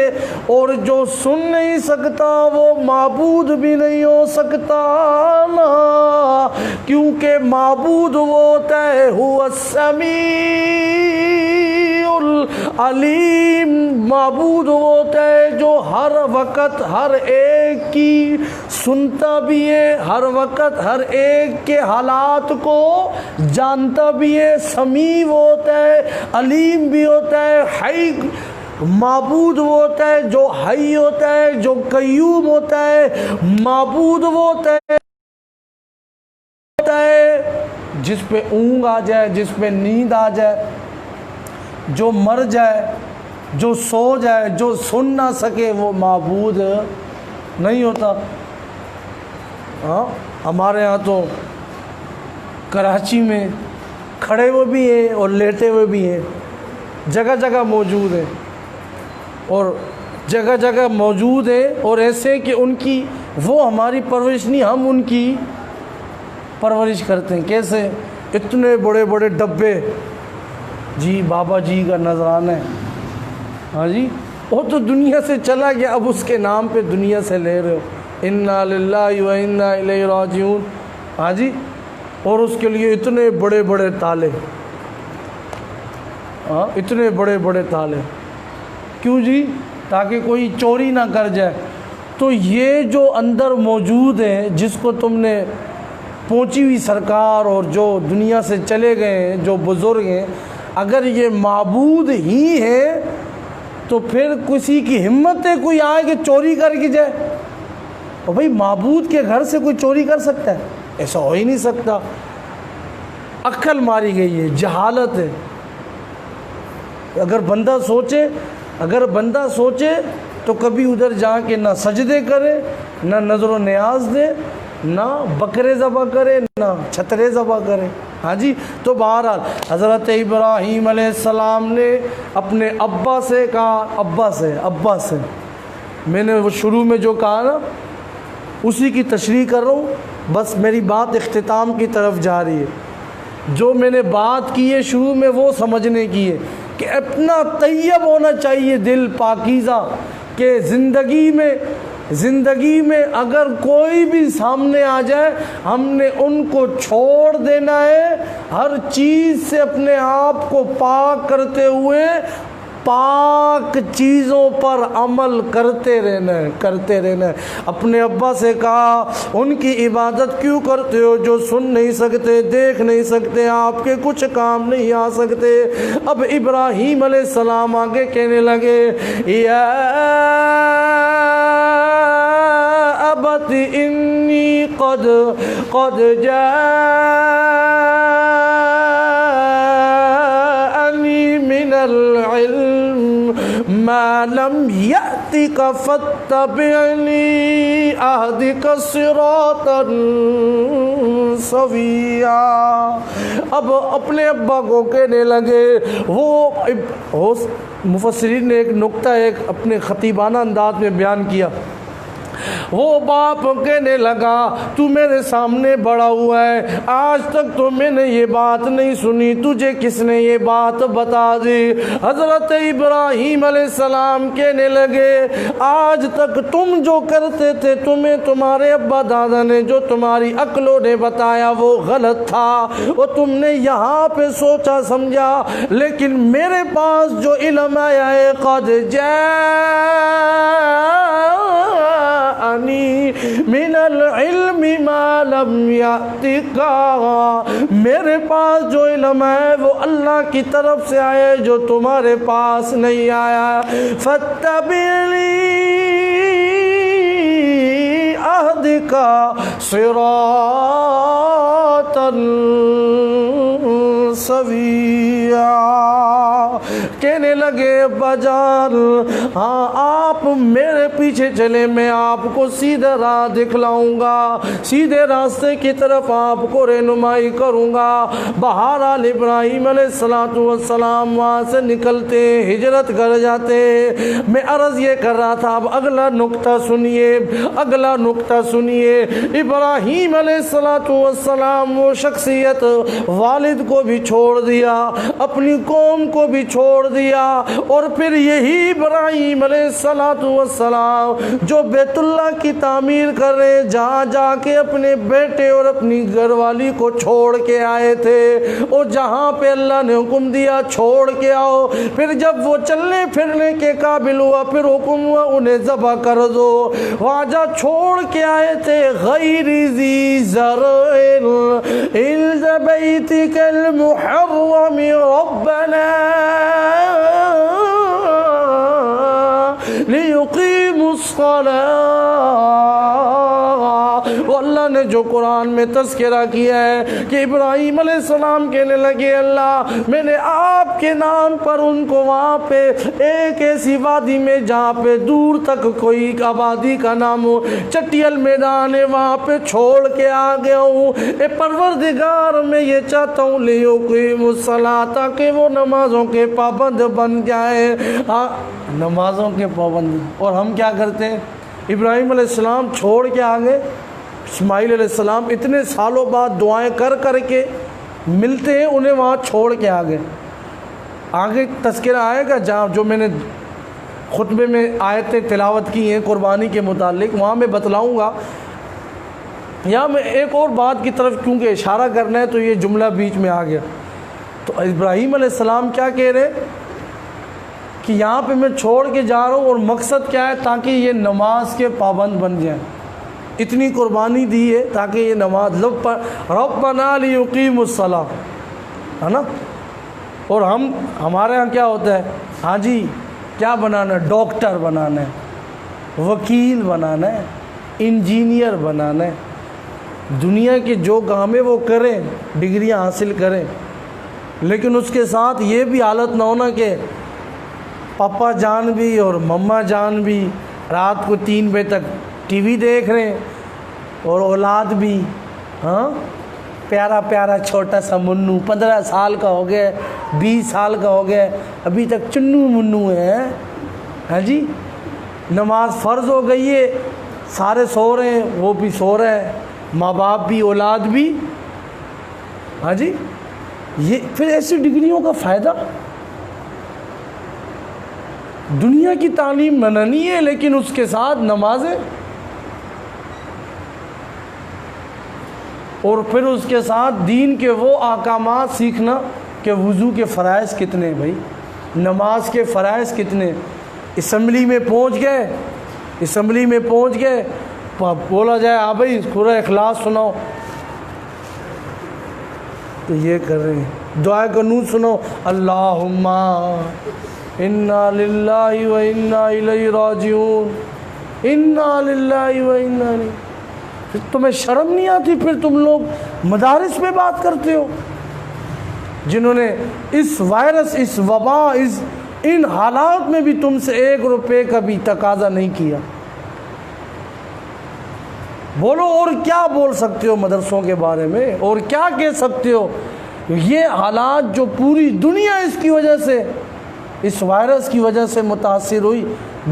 [SPEAKER 1] اور جو سن نہیں سکتا وہ معبود بھی نہیں ہو سکتا نا، کیونکہ معبود وہ ہوتا ہے هو السمیع العلیم، معبود وہ ہوتا ہے جو ہر وقت ہر ایک کی سنتا بھی ہے، ہر وقت ہر ایک کے حالات کو جانتا بھی ہے، سمیع وہ ہوتا ہے، علیم بھی ہوتا ہے، حی، معبود وہ ہوتا ہے جو حی ہوتا ہے، جو قیوم ہوتا ہے، معبود وہ ہوتا ہے جس پہ اونگ آ جائے، جس پہ نیند آ جائے، جو مر جائے، جو سو جائے، جو سن نہ سکے، وہ معبود نہیں ہوتا۔ ہاں ہمارے ہاں تو کراچی میں کھڑے ہوئے بھی ہیں اور لیٹے ہوئے بھی ہیں، جگہ جگہ موجود ہیں، اور جگہ جگہ موجود ہیں، اور ایسے کہ ان کی وہ ہماری پرورش نہیں، ہم ان کی پرورش کرتے ہیں۔ کیسے؟ اتنے بڑے بڑے ڈبے، جی بابا جی کا نذرانہ ہے، ہاں جی وہ تو دنیا سے چلا گیا، اب اس کے نام پہ دنیا سے لے رہے ہو، انا للہ و انا الیہ راجعون، ہاں جی، اور اس کے لیے اتنے بڑے بڑے تالے، ہاں اتنے بڑے بڑے تالے، کیوں جی؟ تاکہ کوئی چوری نہ کر جائے۔ تو یہ جو اندر موجود ہے، جس کو تم نے پہنچی ہوئی سرکار اور جو دنیا سے چلے گئے ہیں، جو بزرگ ہیں، اگر یہ معبود ہی ہے تو پھر کسی کی ہمت ہے کوئی آئے کہ چوری کر کے جائے؟ اور بھائی معبود کے گھر سے کوئی چوری کر سکتا ہے؟ ایسا ہو ہی نہیں سکتا۔ عقل ماری گئی ہے، جہالت ہے۔ اگر بندہ سوچے تو کبھی ادھر جا کے نہ سجدے کرے، نہ نظر و نیاز دے، نہ بکرے ذبح کرے، نہ چھترے ذبح کرے، ہاں جی۔ تو بہرحال حضرت ابراہیم علیہ السلام نے اپنے ابا سے کہا، ابا سے میں نے وہ شروع میں جو کہا نا اسی کی تشریح کر رہا ہوں، بس میری بات اختتام کی طرف جا رہی ہے۔ جو میں نے بات کی ہے شروع میں وہ سمجھنے کی ہے کہ اتنا طیب ہونا چاہیے دل پاکیزہ کہ زندگی میں اگر کوئی بھی سامنے آ جائے ہم نے ان کو چھوڑ دینا ہے، ہر چیز سے اپنے آپ کو پاک کرتے ہوئے پاک چیزوں پر عمل کرتے رہنا ہے۔ اپنے ابا سے کہا ان کی عبادت کیوں کرتے ہو جو سن نہیں سکتے، دیکھ نہیں سکتے، آپ کے کچھ کام نہیں آ سکتے۔ اب ابراہیم علیہ السلام آگے کہنے لگے، یا ابت انی قد جاءنی من العلم ما لم یأتک فاتبعنی اہدک صراطا سویا۔ اب اپنے ابا کو کہنے لگے، وہ مفسرین نے ایک نقطہ ایک اپنے خطیبانہ انداز میں بیان کیا وہ باپ کہنے لگا تو میرے سامنے بڑا ہوا ہے، آج تک تو میں نے یہ بات نہیں سنی، تجھے کس نے یہ بات بتا دی؟ حضرت ابراہیم علیہ السلام کہنے لگے آج تک تم جو کرتے تھے، تمہیں تمہارے ابا دادا نے جو تمہاری عقلوں نے بتایا وہ غلط تھا، وہ تم نے یہاں پہ سوچا سمجھا، لیکن میرے پاس جو علم آیا ہے قد من العلم ما لم یأتک، میرے پاس جو علم ہے وہ اللہ کی طرف سے آیا جو تمہارے پاس نہیں آیا، فاتبعنی اہدک صراطا سویا۔ کہنے لگے ابا جان ہاں آپ میرے پیچھے چلے، میں آپ کو سیدھا راہ دکھلاؤں گا، سیدھے راستے کی طرف آپ کو رہنمائی کروں گا۔ بہرحال ابراہیم علیہ السلام وہاں سے نکلتے ہجرت کر جاتے۔ میں عرض یہ کر رہا تھا، اب اگلا نقطہ سنیے، اگلا نقطہ سنیے۔ ابراہیم علیہ السلام وہ شخصیت، والد کو بھی چھوڑ دیا، اپنی قوم کو بھی چھوڑ دیا، اور پھر یہی ابراہیم علیہ السلام جو بیت اللہ کی تعمیر کر رہے، جہاں جا کے اپنے بیٹے اور اپنی گھر والی کو چھوڑ کے آئے تھے، اور جہاں پہ اللہ نے حکم دیا چھوڑ کے آؤ، پھر جب وہ چلنے پھرنے کے قابل ہوا پھر حکم ہوا انہیں ذبح کر دو، وہاں جا چھوڑ کے آئے تھے غیر ذی زرع عند بیتک المحرم ربنا لیقیموا الصلاۃ۔ وہ اللہ نے جو قرآن میں تذکرہ کیا ہے کہ ابراہیم علیہ السلام کہنے لگے اللہ میں نے آپ کے نام پر ان کو وہاں پہ ایک ایسی وادی میں جہاں پہ دور تک کوئی آبادی کا نام ہو، چٹیل میدان ہے، وہاں پہ چھوڑ کے آ گیا ہوں، اے پروردگار میں یہ چاہتا ہوں لیقیموا الصلاۃ، تاکہ وہ نمازوں کے پابند بن جائیں۔ نمازوں کے پابند، اور ہم کیا کرتے ہیں؟ ابراہیم علیہ السلام چھوڑ کے آگے، اسماعیل علیہ السلام اتنے سالوں بعد دعائیں کر کر کے ملتے ہیں، انہیں وہاں چھوڑ کے آگے تذکرہ آئے گا جہاں جو میں نے خطبے میں آیتیں تلاوت کی ہیں قربانی کے متعلق، وہاں میں بتلاؤں گا۔ یہاں میں ایک اور بات کی طرف کیونکہ اشارہ کرنا ہے تو یہ جملہ بیچ میں آ گیا، تو ابراہیم علیہ السلام کیا کہہ رہے کہ یہاں پہ میں چھوڑ کے جا رہا ہوں، اور مقصد کیا ہے؟ تاکہ یہ نماز کے پابند بن جائیں، اتنی قربانی دی ہے تاکہ یہ نماز ربنا لیقیموا الصلاۃ، ہے نا۔ اور ہمارے ہاں کیا ہوتا ہے؟ ہاں جی کیا بنانا ہے؟ ڈاکٹر بنانا ہے، وکیل بنانا ہے، انجینئر بنانا ہے، دنیا کے جو کام ہے وہ کریں، ڈگریاں حاصل کریں، لیکن اس کے ساتھ یہ بھی حالت نہ ہونا کہ پاپا جان بھی اور مما جان بھی رات کو 3 بجے تک ٹی وی دیکھ رہے ہیں، اور اولاد بھی ہاں پیارا پیارا چھوٹا سا منو 15 سال کا ہو گیا، 20 سال کا ہو گیا، ابھی تک چنو منو ہے۔ ہاں جی نماز فرض ہو گئی ہے، سارے سو رہے ہیں، وہ بھی سو رہے ہیں، ماں باپ بھی اولاد بھی۔ ہاں جی یہ پھر ایسی ڈگریوں کا فائدہ؟ دنیا کی تعلیم منانی ہے لیکن اس کے ساتھ نمازیں، اور پھر اس کے ساتھ دین کے وہ احکامات سیکھنا کہ وضو کے فرائض کتنے، بھائی نماز کے فرائض کتنے۔ اسمبلی میں پہنچ گئے بولا جائے ہاں بھائی سورہ اخلاص سناؤ، تو یہ کر رہے ہیں۔ دعائے قنوت سنو، اللہم انا للہ و انا الیہ راجعون، انا للہ و انا الیہ۔ پھر تمہیں شرم نہیں آتی؟ پھر تم لوگ مدارس میں بات کرتے ہو، جنہوں نے اس وائرس، اس وبا، ان حالات میں بھی تم سے 1 روپے کا بھی تقاضا نہیں کیا۔ بولو اور کیا بول سکتے ہو مدرسوں کے بارے میں، اور کیا کہہ سکتے ہو؟ یہ حالات جو پوری دنیا اس کی وجہ سے، اس وائرس کی وجہ سے متاثر ہوئی،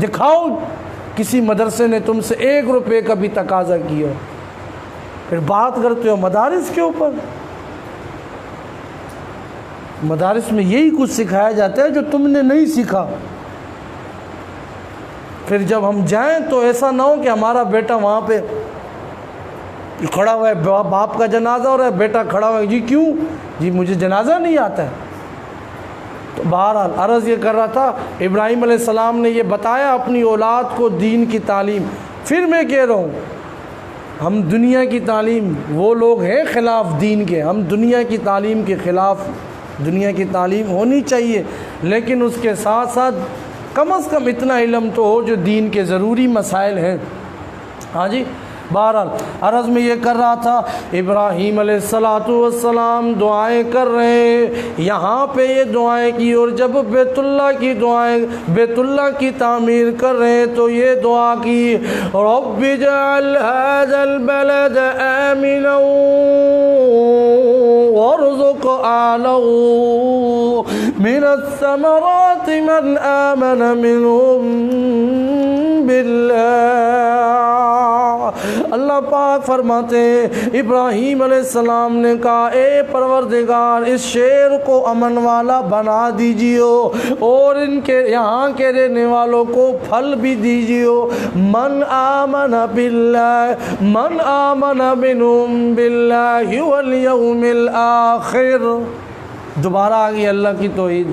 [SPEAKER 1] دکھاؤ کسی مدرسے نے تم سے 1 روپے کا بھی تقاضا کیا، پھر بات کرتے ہو مدارس کے اوپر۔ مدارس میں یہی کچھ سکھایا جاتا ہے جو تم نے نہیں سیکھا۔ پھر جب ہم جائیں تو ایسا نہ ہو کہ ہمارا بیٹا وہاں پہ کھڑا ہوا ہے، باپ کا جنازہ ہو رہا ہے، بیٹا کھڑا ہوا ہے، جی کیوں؟ جی مجھے جنازہ نہیں آتا ہے۔ تو بہرحال عرض یہ کر رہا تھا، ابراہیم علیہ السلام نے یہ بتایا اپنی اولاد کو دین کی تعلیم۔ پھر میں کہہ رہا ہوں، ہم دنیا کی تعلیم، وہ لوگ ہیں خلاف دین کے، ہم دنیا کی تعلیم کے خلاف، دنیا کی تعلیم ہونی چاہیے، لیکن اس کے ساتھ ساتھ کم از کم اتنا علم تو ہو جو دین کے ضروری مسائل ہیں۔ ہاں جی، بہرحال عرض میں یہ کر رہا تھا، ابراہیم علیہ السلام دعائیں کر رہے ہیں، یہاں پہ یہ دعائیں کی، اور جب بیت اللہ کی تعمیر کر رہے ہیں تو یہ دعا کی، رب اجعل هذا البلد آمنا وارزق أهله من الثمرات من آمن منهم بالله۔ اللہ پاک فرماتے ہیں ابراہیم علیہ السلام نے کہا، اے پروردگار اس شہر کو امن والا بنا دیجیے اور ان کے یہاں کے رہنے والوں کو پھل بھی دیجیے، من آمن باللہ، من آمن منہم باللہ والیوم الآخر۔ دوبارہ آگئی اللہ کی توحید،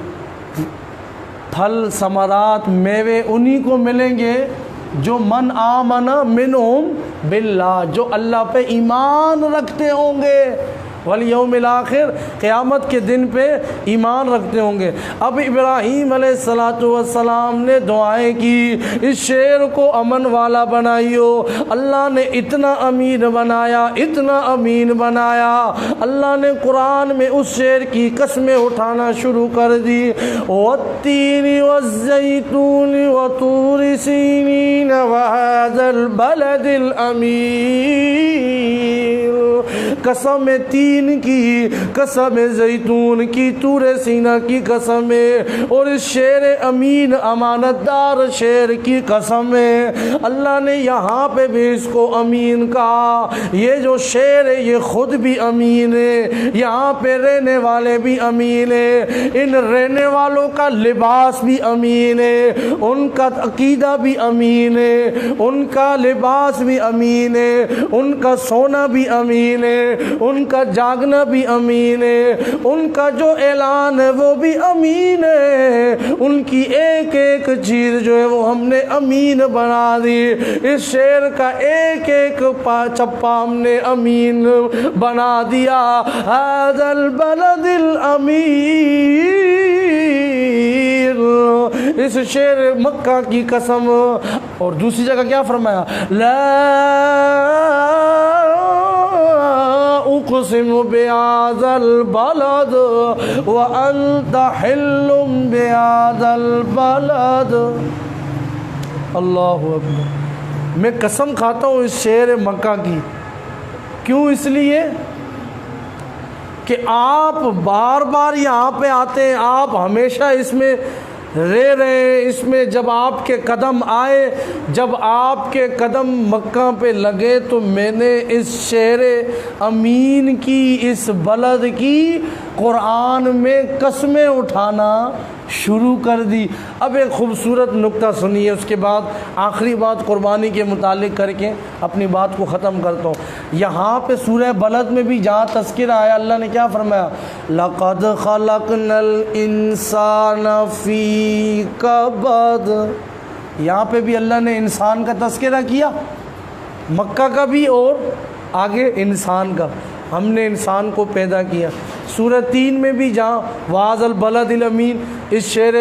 [SPEAKER 1] پھل ثمرات میوے انہی کو ملیں گے جو من آمن منہم باللہ، جو اللہ پہ ایمان رکھتے ہوں گے، والیوم الآخر، قیامت کے دن پہ ایمان رکھتے ہوں گے۔ اب ابراہیم علیہ السلام نے دعائیں کی، اس شہر کو امن والا بنائیو۔ اللہ نے اتنا امین بنایا، اتنا امین بنایا، اللہ نے قرآن میں اس شہر کی قسمیں اٹھانا شروع کر دی، والتین والزیتون وطور سینین وہذا البلد الامین۔ قسم تین کی، قسم زیتون کی، طور سینہ کی قسم ہے، اور اس شہر امین امانت دار شہر کی قسم ہے۔ اللہ نے یہاں پہ بھی اس کو امین کہا، یہ جو شہر ہے یہ خود بھی امین ہے، یہاں پہ رہنے والے بھی امین ہے، ان رہنے والوں کا لباس بھی امین ہے، ان کا عقیدہ بھی امین ہے، ان کا لباس بھی امین ہے، ان کا سونا بھی امین ہے، ان کا جاگنا بھی امین ہے، ان کا جو اعلان ہے وہ بھی امین ہے، ان کی ایک ایک چیز جو ہے وہ ہم نے امین بنا دی۔ اس شعر کا ایک ایک چپا ہم نے امین بنا دیا۔ هذا البلد الامین، اس شعر مکہ کی قسم۔ اور دوسری جگہ کیا فرمایا؟ لا اقسم بهذا البلد وانت حل بهذا البلد۔ اللہ اکبر، میں قسم کھاتا ہوں اس شہر مکہ کی۔ کیوں؟ اس لیے کہ آپ بار بار یہاں پہ آتے ہیں، آپ ہمیشہ اس میں رہ رہے ہیں، اس میں جب آپ کے قدم آئے، جب آپ کے قدم مکہ پہ لگے تو میں نے اس شہر امین کی، اس بلد کی قرآن میں قسمیں اٹھانا شروع کر دی۔ اب ایک خوبصورت نکتہ سنیے، اس کے بعد آخری بات قربانی کے متعلق کر کے اپنی بات کو ختم کرتا ہوں۔ یہاں پہ سورہ بلد میں بھی جہاں تذکرہ آیا، اللہ نے کیا فرمایا؟ لَقَدْ خَلَقْنَا الْإِنسَانَ فِي كَبَدٍ۔ یہاں پہ بھی اللہ نے انسان کا تذکرہ کیا، مکہ کا بھی اور آگے انسان کا، ہم نے انسان کو پیدا کیا۔ سورہ 3 میں بھی جہاں وَهَذَا الْبَلَدِ الْأَمِينَ، اس شہر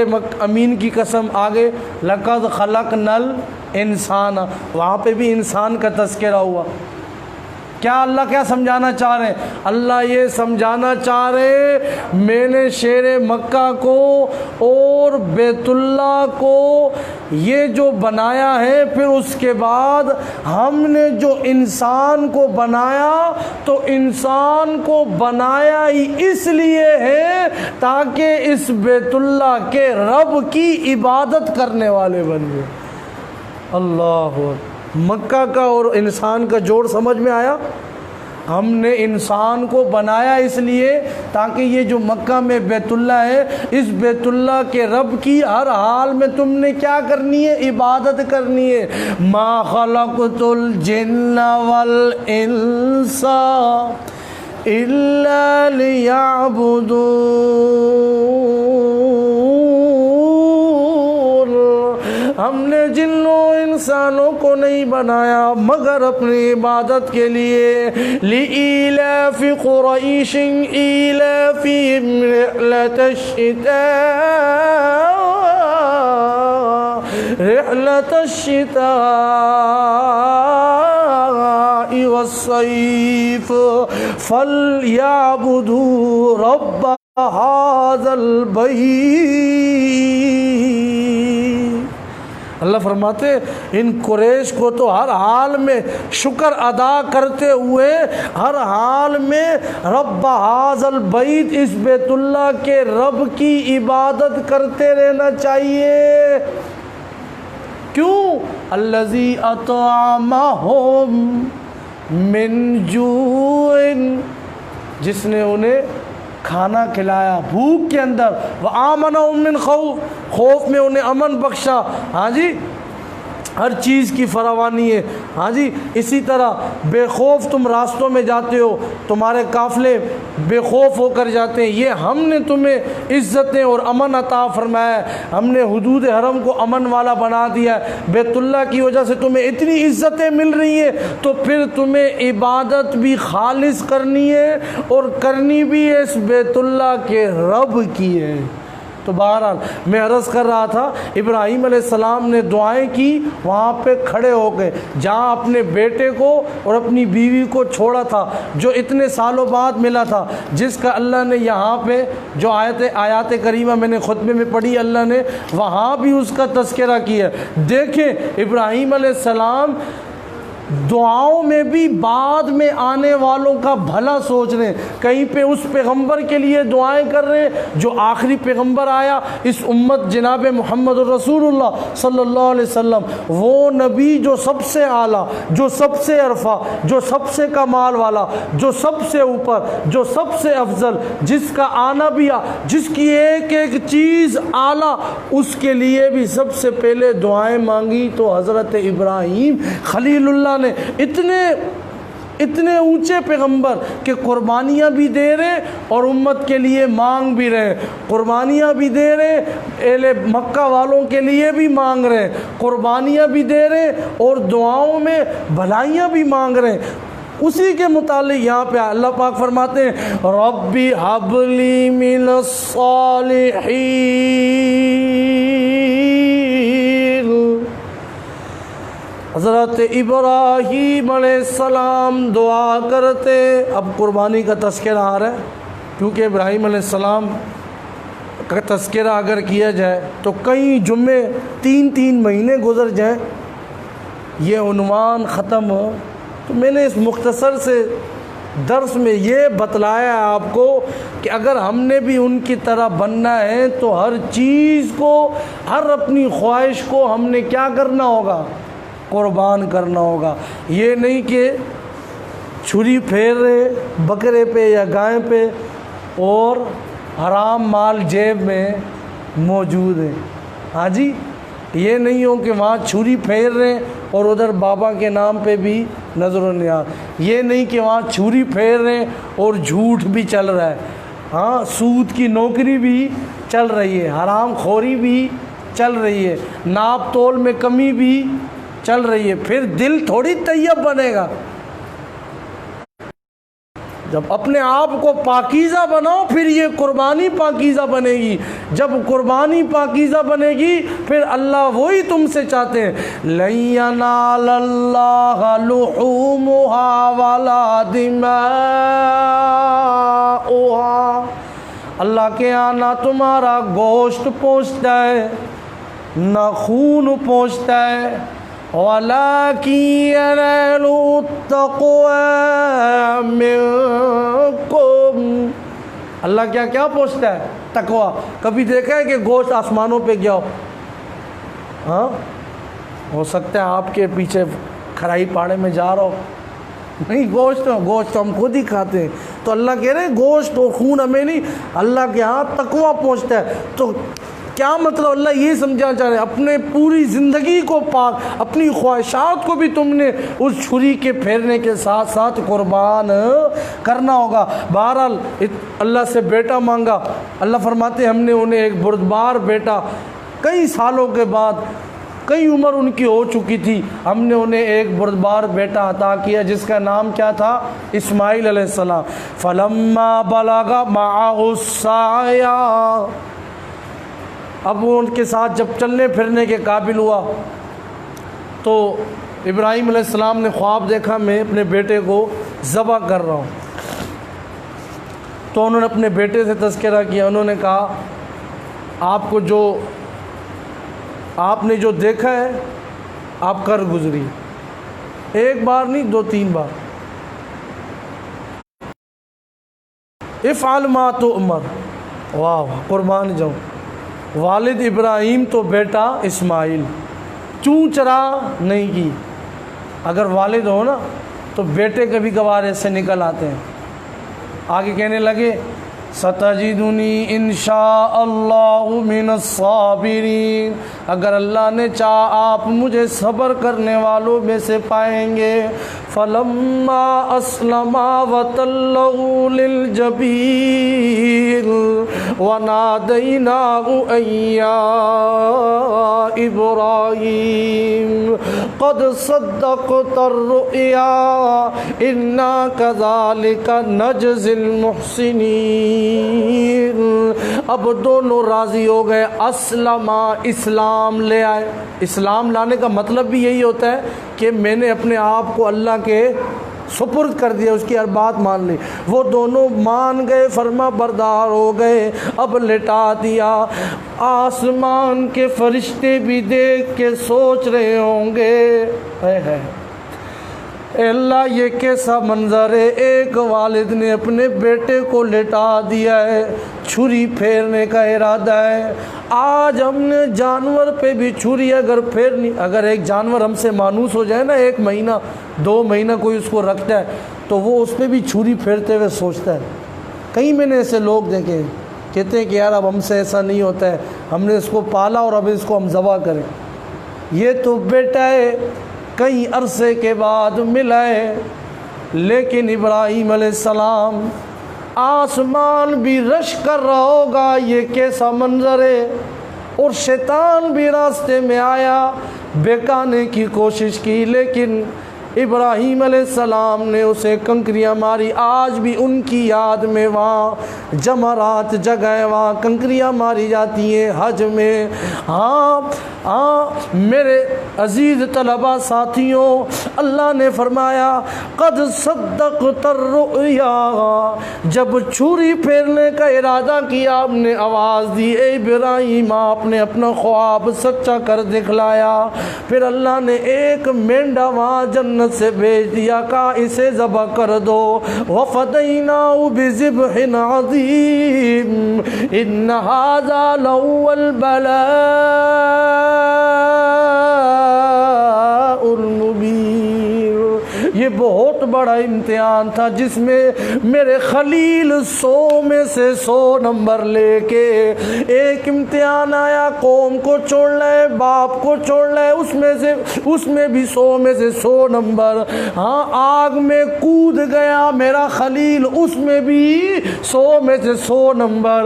[SPEAKER 1] امین کی قسم، آگے لَقَدْ خَلَقْنَا الْإِنسَانَ، وہاں پہ بھی انسان کا تذکرہ ہوا۔ کیا اللہ کیا سمجھانا چاہ رہے ہیں؟ اللہ یہ سمجھانا چاہ رہے ہیں میں نے شہر مکہ کو اور بیت اللہ کو یہ جو بنایا ہے، پھر اس کے بعد ہم نے جو انسان کو بنایا تو انسان کو بنایا ہی اس لیے ہے تاکہ اس بیت اللہ کے رب کی عبادت کرنے والے بن جائیں۔ اللہ مکہ کا اور انسان کا جوڑ سمجھ میں آیا؟ ہم نے انسان کو بنایا اس لیے تاکہ یہ جو مکہ میں بیت اللہ ہے، اس بیت اللہ کے رب کی ہر حال میں تم نے کیا کرنی ہے؟ عبادت کرنی ہے۔ ما خلقت الجن والانس الا لیعبدون، ہم نے جنوں انسانوں کو نہیں بنایا مگر اپنی عبادت کے لیے۔ لإِيلَافِ قُرَيْشٍ إِيلَافِهِمْ رحلة الشتاء والصيف فليعبدوا رب هذا البيت۔ اللہ فرماتے ان قریش کو تو ہر حال میں شکر ادا کرتے ہوئے ہر حال میں رب ھذا البیت، اس بیت اللہ کے رب کی عبادت کرتے رہنا چاہیے۔ کیوں؟ الذی اطعمہم من جوع، جس نے انہیں کھانا کھلایا بھوک کے اندر، وآمنہم من خوف، خوف میں انہیں امن بخشا۔ ہاں جی، ہر چیز کی فراوانی ہے۔ ہاں جی، اسی طرح بے خوف تم راستوں میں جاتے ہو، تمہارے قافلے بے خوف ہو کر جاتے ہیں۔ یہ ہم نے تمہیں عزتیں اور امن عطا فرمایا ہے، ہم نے حدود حرم کو امن والا بنا دیا ہے۔ بیت اللہ کی وجہ سے تمہیں اتنی عزتیں مل رہی ہیں، تو پھر تمہیں عبادت بھی خالص کرنی ہے اور کرنی بھی ہے اس بیت اللہ کے رب کی ہے۔ تو بہرحال میں عرض کر رہا تھا، ابراہیم علیہ السلام نے دعائیں کی وہاں پہ کھڑے ہو کے، جہاں اپنے بیٹے کو اور اپنی بیوی کو چھوڑا تھا، جو اتنے سالوں بعد ملا تھا، جس کا اللہ نے یہاں پہ جو آیات کریمہ میں نے خطبے میں پڑھی، اللہ نے وہاں بھی اس کا تذکرہ کیا۔ دیکھیں ابراہیم علیہ السلام دعاؤں میں بھی بعد میں آنے والوں کا بھلا سوچ رہے ہیں، کہیں پہ اس پیغمبر کے لیے دعائیں کر رہے ہیں جو آخری پیغمبر آیا اس امت، جناب محمد الرسول اللہ صلی اللہ علیہ وسلم، وہ نبی جو سب سے اعلیٰ، جو سب سے عرفہ، جو سب سے کمال والا، جو سب سے اوپر، جو سب سے افضل، جس کا آنا بھی جس کی ایک ایک چیز اعلیٰ، اس کے لیے بھی سب سے پہلے دعائیں مانگی تو حضرت ابراہیم خلیل اللہ نے اتنے اونچے پیغمبر کہ قربانیاں بھی دے رہے اور امت کے لیے مانگ بھی رہے، قربانیاں بھی دے رہے، اہل مکہ والوں کے لیے بھی مانگ رہے، قربانیاں بھی دے رہے اور دعاؤں میں بھلائیاں بھی مانگ رہے۔ اسی کے متعلق یہاں پہ اللہ پاک فرماتے ہیں ربی حب لی من الصالحین۔ حضرت ابراہیم علیہ السلام دعا کرتے، اب قربانی کا تذکرہ آ رہا ہے، کیونکہ ابراہیم علیہ السلام کا تذکرہ اگر کیا جائے تو کئی جمعے 3 مہینے گزر جائیں یہ عنوان ختم ہو۔ تو میں نے اس مختصر سے درس میں یہ بتلایا آپ کو کہ اگر ہم نے بھی ان کی طرح بننا ہے تو ہر چیز کو، ہر اپنی خواہش کو ہم نے کیا کرنا ہوگا؟ قربان کرنا ہوگا۔ یہ نہیں کہ چھری پھیر رہے بکرے پہ یا گائے پہ اور حرام مال جیب میں موجود ہے۔ ہاں جی، یہ نہیں ہو کہ وہاں چھری پھیر رہے اور ادھر بابا کے نام پہ بھی نظر و نیاز، یہ نہیں کہ وہاں چھری پھیر رہے اور جھوٹ بھی چل رہا ہے، ہاں سود کی نوکری بھی چل رہی ہے، حرام خوری بھی چل رہی ہے، ناپ تول میں کمی بھی چل رہی ہے، پھر دل تھوڑی طیب بنے گا۔ جب اپنے آپ کو پاکیزہ بناؤ پھر یہ قربانی پاکیزہ بنے گی، جب قربانی پاکیزہ بنے گی پھر اللہ وہی تم سے چاہتے ہیں لَن يَنَالَ اللَّهَ لُحُومُهَا وَلَا دِمَاؤُهَا، اللہ کے یہاں نہ تمہارا گوشت پہنچتا ہے نہ خون پہنچتا ہے، وَلَكِنْ يَنَالُهُ التَّقْوَىٰ مِنْكُمْ، اللہ کیا پہنچتا ہے؟ تقویٰ۔ کبھی دیکھا ہے کہ گوشت آسمانوں پہ گیا ہو؟ ہاں ہو سکتا ہے آپ کے پیچھے کھرائی پاڑے میں جا رہا ہو، نہیں گوشت ہم خود ہی کھاتے ہیں، تو اللہ کہہ رہے ہیں گوشت اور خون ہمیں نہیں، اللہ کے ہاں تقویٰ پہنچتا ہے۔ تو کیا مطلب اللہ یہ سمجھانا چاہ رہے ہیں، اپنے پوری زندگی کو پاک، اپنی خواہشات کو بھی تم نے اس چھری کے پھیرنے کے ساتھ ساتھ قربان کرنا ہوگا۔ بہرحال اللہ سے بیٹا مانگا، اللہ فرماتے ہم نے انہیں ایک بردبار بیٹا، کئی سالوں کے بعد، کئی عمر ان کی ہو چکی تھی، ہم نے انہیں ایک بردبار بیٹا عطا کیا جس کا نام کیا تھا؟ اسماعیل علیہ السلام۔ فلما بلغ معه السعی، اب وہ ان کے ساتھ جب چلنے پھرنے کے قابل ہوا تو ابراہیم علیہ السلام نے خواب دیکھا میں اپنے بیٹے کو ذبح کر رہا ہوں، تو انہوں نے اپنے بیٹے سے تذکرہ کیا، انہوں نے کہا آپ نے جو دیکھا ہے آپ کر گزری، ایک بار نہیں 2-3 بار، افعل ما تؤمر۔ واہ قربان جاؤں، والد ابراہیم تو بیٹا اسماعیل، چوں چرا نہیں کی۔ اگر والد ہو نا تو بیٹے کبھی کبھار ایسے نکل آتے ہیں۔ آگے کہنے لگے ستجدنی انشاء اللہ من الصابرین، اگر اللہ نے چاہا آپ مجھے صبر کرنے والوں میں سے پائیں گے۔ فلما اسلما وتلہ للجبین ونادیناہ ان یا ابراہیم قد صدقت الرؤیا انا کذالک نجزی المحسنین۔ اب دونوں راضی ہو گئے، اسلما، اسلام لے آئے۔ اسلام لانے کا مطلب بھی یہی ہوتا ہے کہ میں نے اپنے آپ کو اللہ کے سپرد کر دیا، اس کی ہر بات مان لی۔ وہ دونوں مان گئے، فرما بردار ہو گئے۔ اب لٹا دیا، آسمان کے فرشتے بھی دیکھ کے سوچ رہے ہوں گے اے اللہ یہ کیسا منظر ہے، ایک والد نے اپنے بیٹے کو لٹا دیا ہے، چھری پھیرنے کا ارادہ ہے۔ آج ہم نے جانور پہ بھی چھری اگر پھیرنی، اگر ایک جانور ہم سے مانوس ہو جائے نا، 1 مہینہ 2 مہینہ کوئی اس کو رکھتا ہے تو وہ اس پہ بھی چھری پھیرتے ہوئے سوچتا ہے۔ کئی میں نے ایسے لوگ دیکھے ہیں، کہتے ہیں کہ یار اب ہم سے ایسا نہیں ہوتا ہے، ہم نے اس کو پالا اور اب اس کو ہم ذبح کریں۔ یہ تو بیٹا ہے، کئی عرصے کے بعد ملا ہے، لیکن ابراہیم علیہ السلام، آسمان بھی رش کر رہا ہوگا یہ کیسا منظر ہے، اور شیطان بھی راستے میں آیا، بہکانے کی کوشش کی، لیکن ابراہیم علیہ السلام نے اسے کنکریاں ماری۔ آج بھی ان کی یاد میں وہاں جمرات جگہ وہاں کنکریاں ماری جاتی ہیں حج میں۔ ہاں میرے عزیز طلبہ ساتھیوں، اللہ نے فرمایا قد صدقت الرؤیا، جب چھری پھیرنے کا ارادہ کیا آپ نے آواز دی اے ابراہیم، آپ نے اپنا خواب سچا کر دکھلایا۔ پھر اللہ نے ایک مینڈا وہاں جنت سے بھیج دیا، کہا اسے ذبح کر دو۔ وَفَدَيْنَاهُ بِذِبْحٍ عَظِيمٍ إِنَّ هَذَا لَهُوَ الْبَلَاءُ الْمُبِينُ۔ یہ بہت بڑا امتحان تھا جس میں میرے خلیل 100 میں سے 100 نمبر لے کے ایک امتحان آیا، قوم کو چھوڑنا ہے، باپ کو چھوڑنا ہے، اس میں بھی 100 میں سے 100 نمبر۔ ہاں آگ میں کود گیا میرا خلیل، اس میں بھی 100 میں سے 100 نمبر۔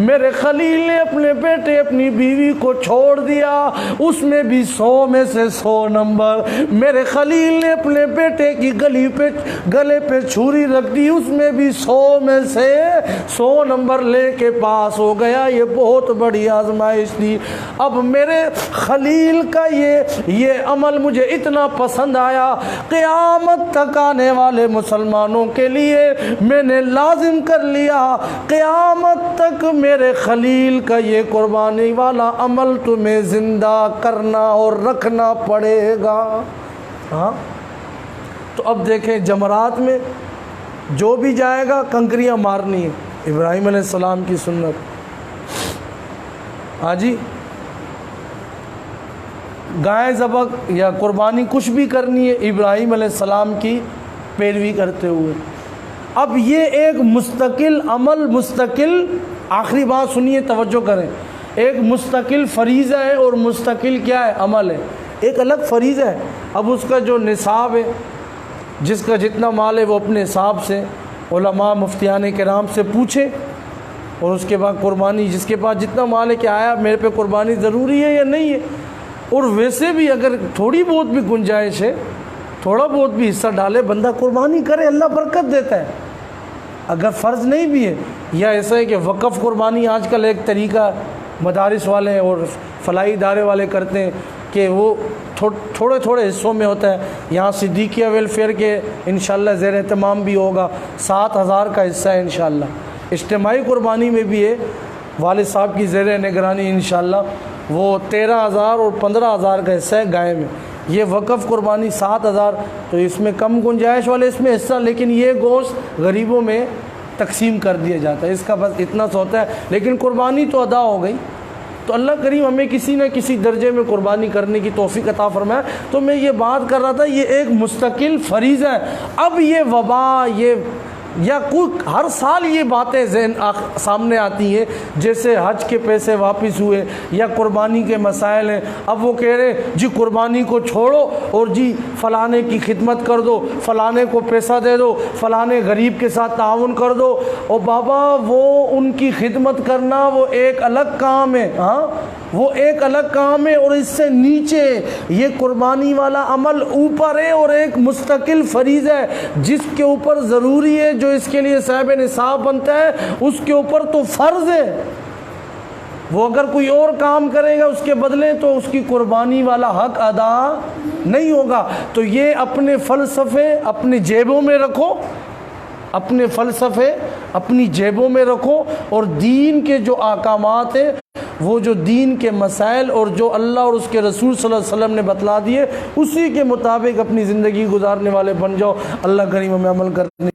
[SPEAKER 1] میرے خلیل نے اپنے بیٹے اپنی بیوی کو چھوڑ دیا، اس میں بھی 100 میں سے 100 نمبر۔ میرے خلیل نے اپنے بیٹے کی گلے پہ چھری رکھ دی، اس میں بھی 100 میں سے 100 نمبر لے کے پاس ہو گیا۔ یہ بہت بڑی آزمائش تھی۔ اب میرے خلیل کا یہ عمل مجھے اتنا پسند آیا، قیامت تک آنے والے مسلمانوں کے لیے میں نے لازم کر لیا، قیامت تک میرے خلیل کا یہ قربانی والا عمل تمہیں زندہ کرنا اور رکھنا پڑے گا۔ ہاں تو اب دیکھیں جمرات میں جو بھی جائے گا کنکریاں مارنی ہے، ابراہیم علیہ السلام کی سنت۔ ہاں جی گائے ذبح یا قربانی کچھ بھی کرنی ہے ابراہیم علیہ السلام کی پیروی کرتے ہوئے۔ اب یہ ایک مستقل عمل، مستقل، آخری بات سنیے توجہ کریں، ایک مستقل فریضہ ہے اور مستقل کیا ہے؟ عمل ہے، ایک الگ فریضہ ہے۔ اب اس کا جو نصاب ہے، جس کا جتنا مال ہے وہ اپنے حساب سے علماء مفتیان کرام سے پوچھے، اور اس کے بعد قربانی جس کے پاس جتنا مال ہے کہ آیا میرے پہ قربانی ضروری ہے یا نہیں ہے۔ اور ویسے بھی اگر تھوڑی بہت بھی گنجائش ہے، تھوڑا بہت بھی حصہ ڈالے بندہ، قربانی کرے، اللہ برکت دیتا ہے۔ اگر فرض نہیں بھی ہے، یا ایسا ہے کہ وقف قربانی آج کل ایک طریقہ مدارس والے اور فلاحی ادارے والے کرتے ہیں کہ وہ تھوڑے تھوڑے حصوں میں ہوتا ہے۔ یہاں صدیقیہ ویلفیئر کے انشاءاللہ زیر اہتمام بھی ہوگا، 7,000 کا حصہ ہے انشاءاللہ۔ اجتماعی قربانی میں بھی ہے، والد صاحب کی زیر نگرانی انشاءاللہ، وہ 13,000 اور 15,000 کا حصہ ہے گائے میں۔ یہ وقف قربانی 7,000، تو اس میں کم گنجائش والے اس میں حصہ، لیکن یہ گوشت غریبوں میں تقسیم کر دیا جاتا ہے، اس کا بس اتنا سا ہوتا ہے، لیکن قربانی تو ادا ہو گئی۔ تو اللہ کریم ہمیں کسی نہ کسی درجے میں قربانی کرنے کی توفیق عطا فرمائے۔ تو میں یہ بات کر رہا تھا، یہ ایک مستقل فریضہ ہے۔ اب یہ وبا، یہ یا کوئی ہر سال یہ باتیں ذہن سامنے آتی ہیں، جیسے حج کے پیسے واپس ہوئے یا قربانی کے مسائل ہیں، اب وہ کہہ رہے جی قربانی کو چھوڑو اور جی فلانے کی خدمت کر دو، فلانے کو پیسہ دے دو، فلانے غریب کے ساتھ تعاون کر دو۔ اور بابا وہ ان کی خدمت کرنا وہ ایک الگ کام ہے، ہاں وہ ایک الگ کام ہے، اور اس سے نیچے یہ قربانی والا عمل اوپر ہے، اور ایک مستقل فریضہ ہے جس کے اوپر ضروری ہے، جو اس کے لیے صاحب نصاب بنتا ہے اس کے اوپر تو فرض ہے۔ وہ اگر کوئی اور کام کرے گا اس کے بدلے تو اس کی قربانی والا حق ادا نہیں ہوگا۔ تو یہ اپنے فلسفے اپنی جیبوں میں رکھو، اپنے فلسفے اپنی جیبوں میں رکھو، اور دین کے جو احکامات ہیں، وہ جو دین کے مسائل اور جو اللہ اور اس کے رسول صلی اللہ علیہ وسلم نے بتلا دیے، اسی کے مطابق اپنی زندگی گزارنے والے بن جاؤ۔ اللہ کریم ہمیں عمل کرنے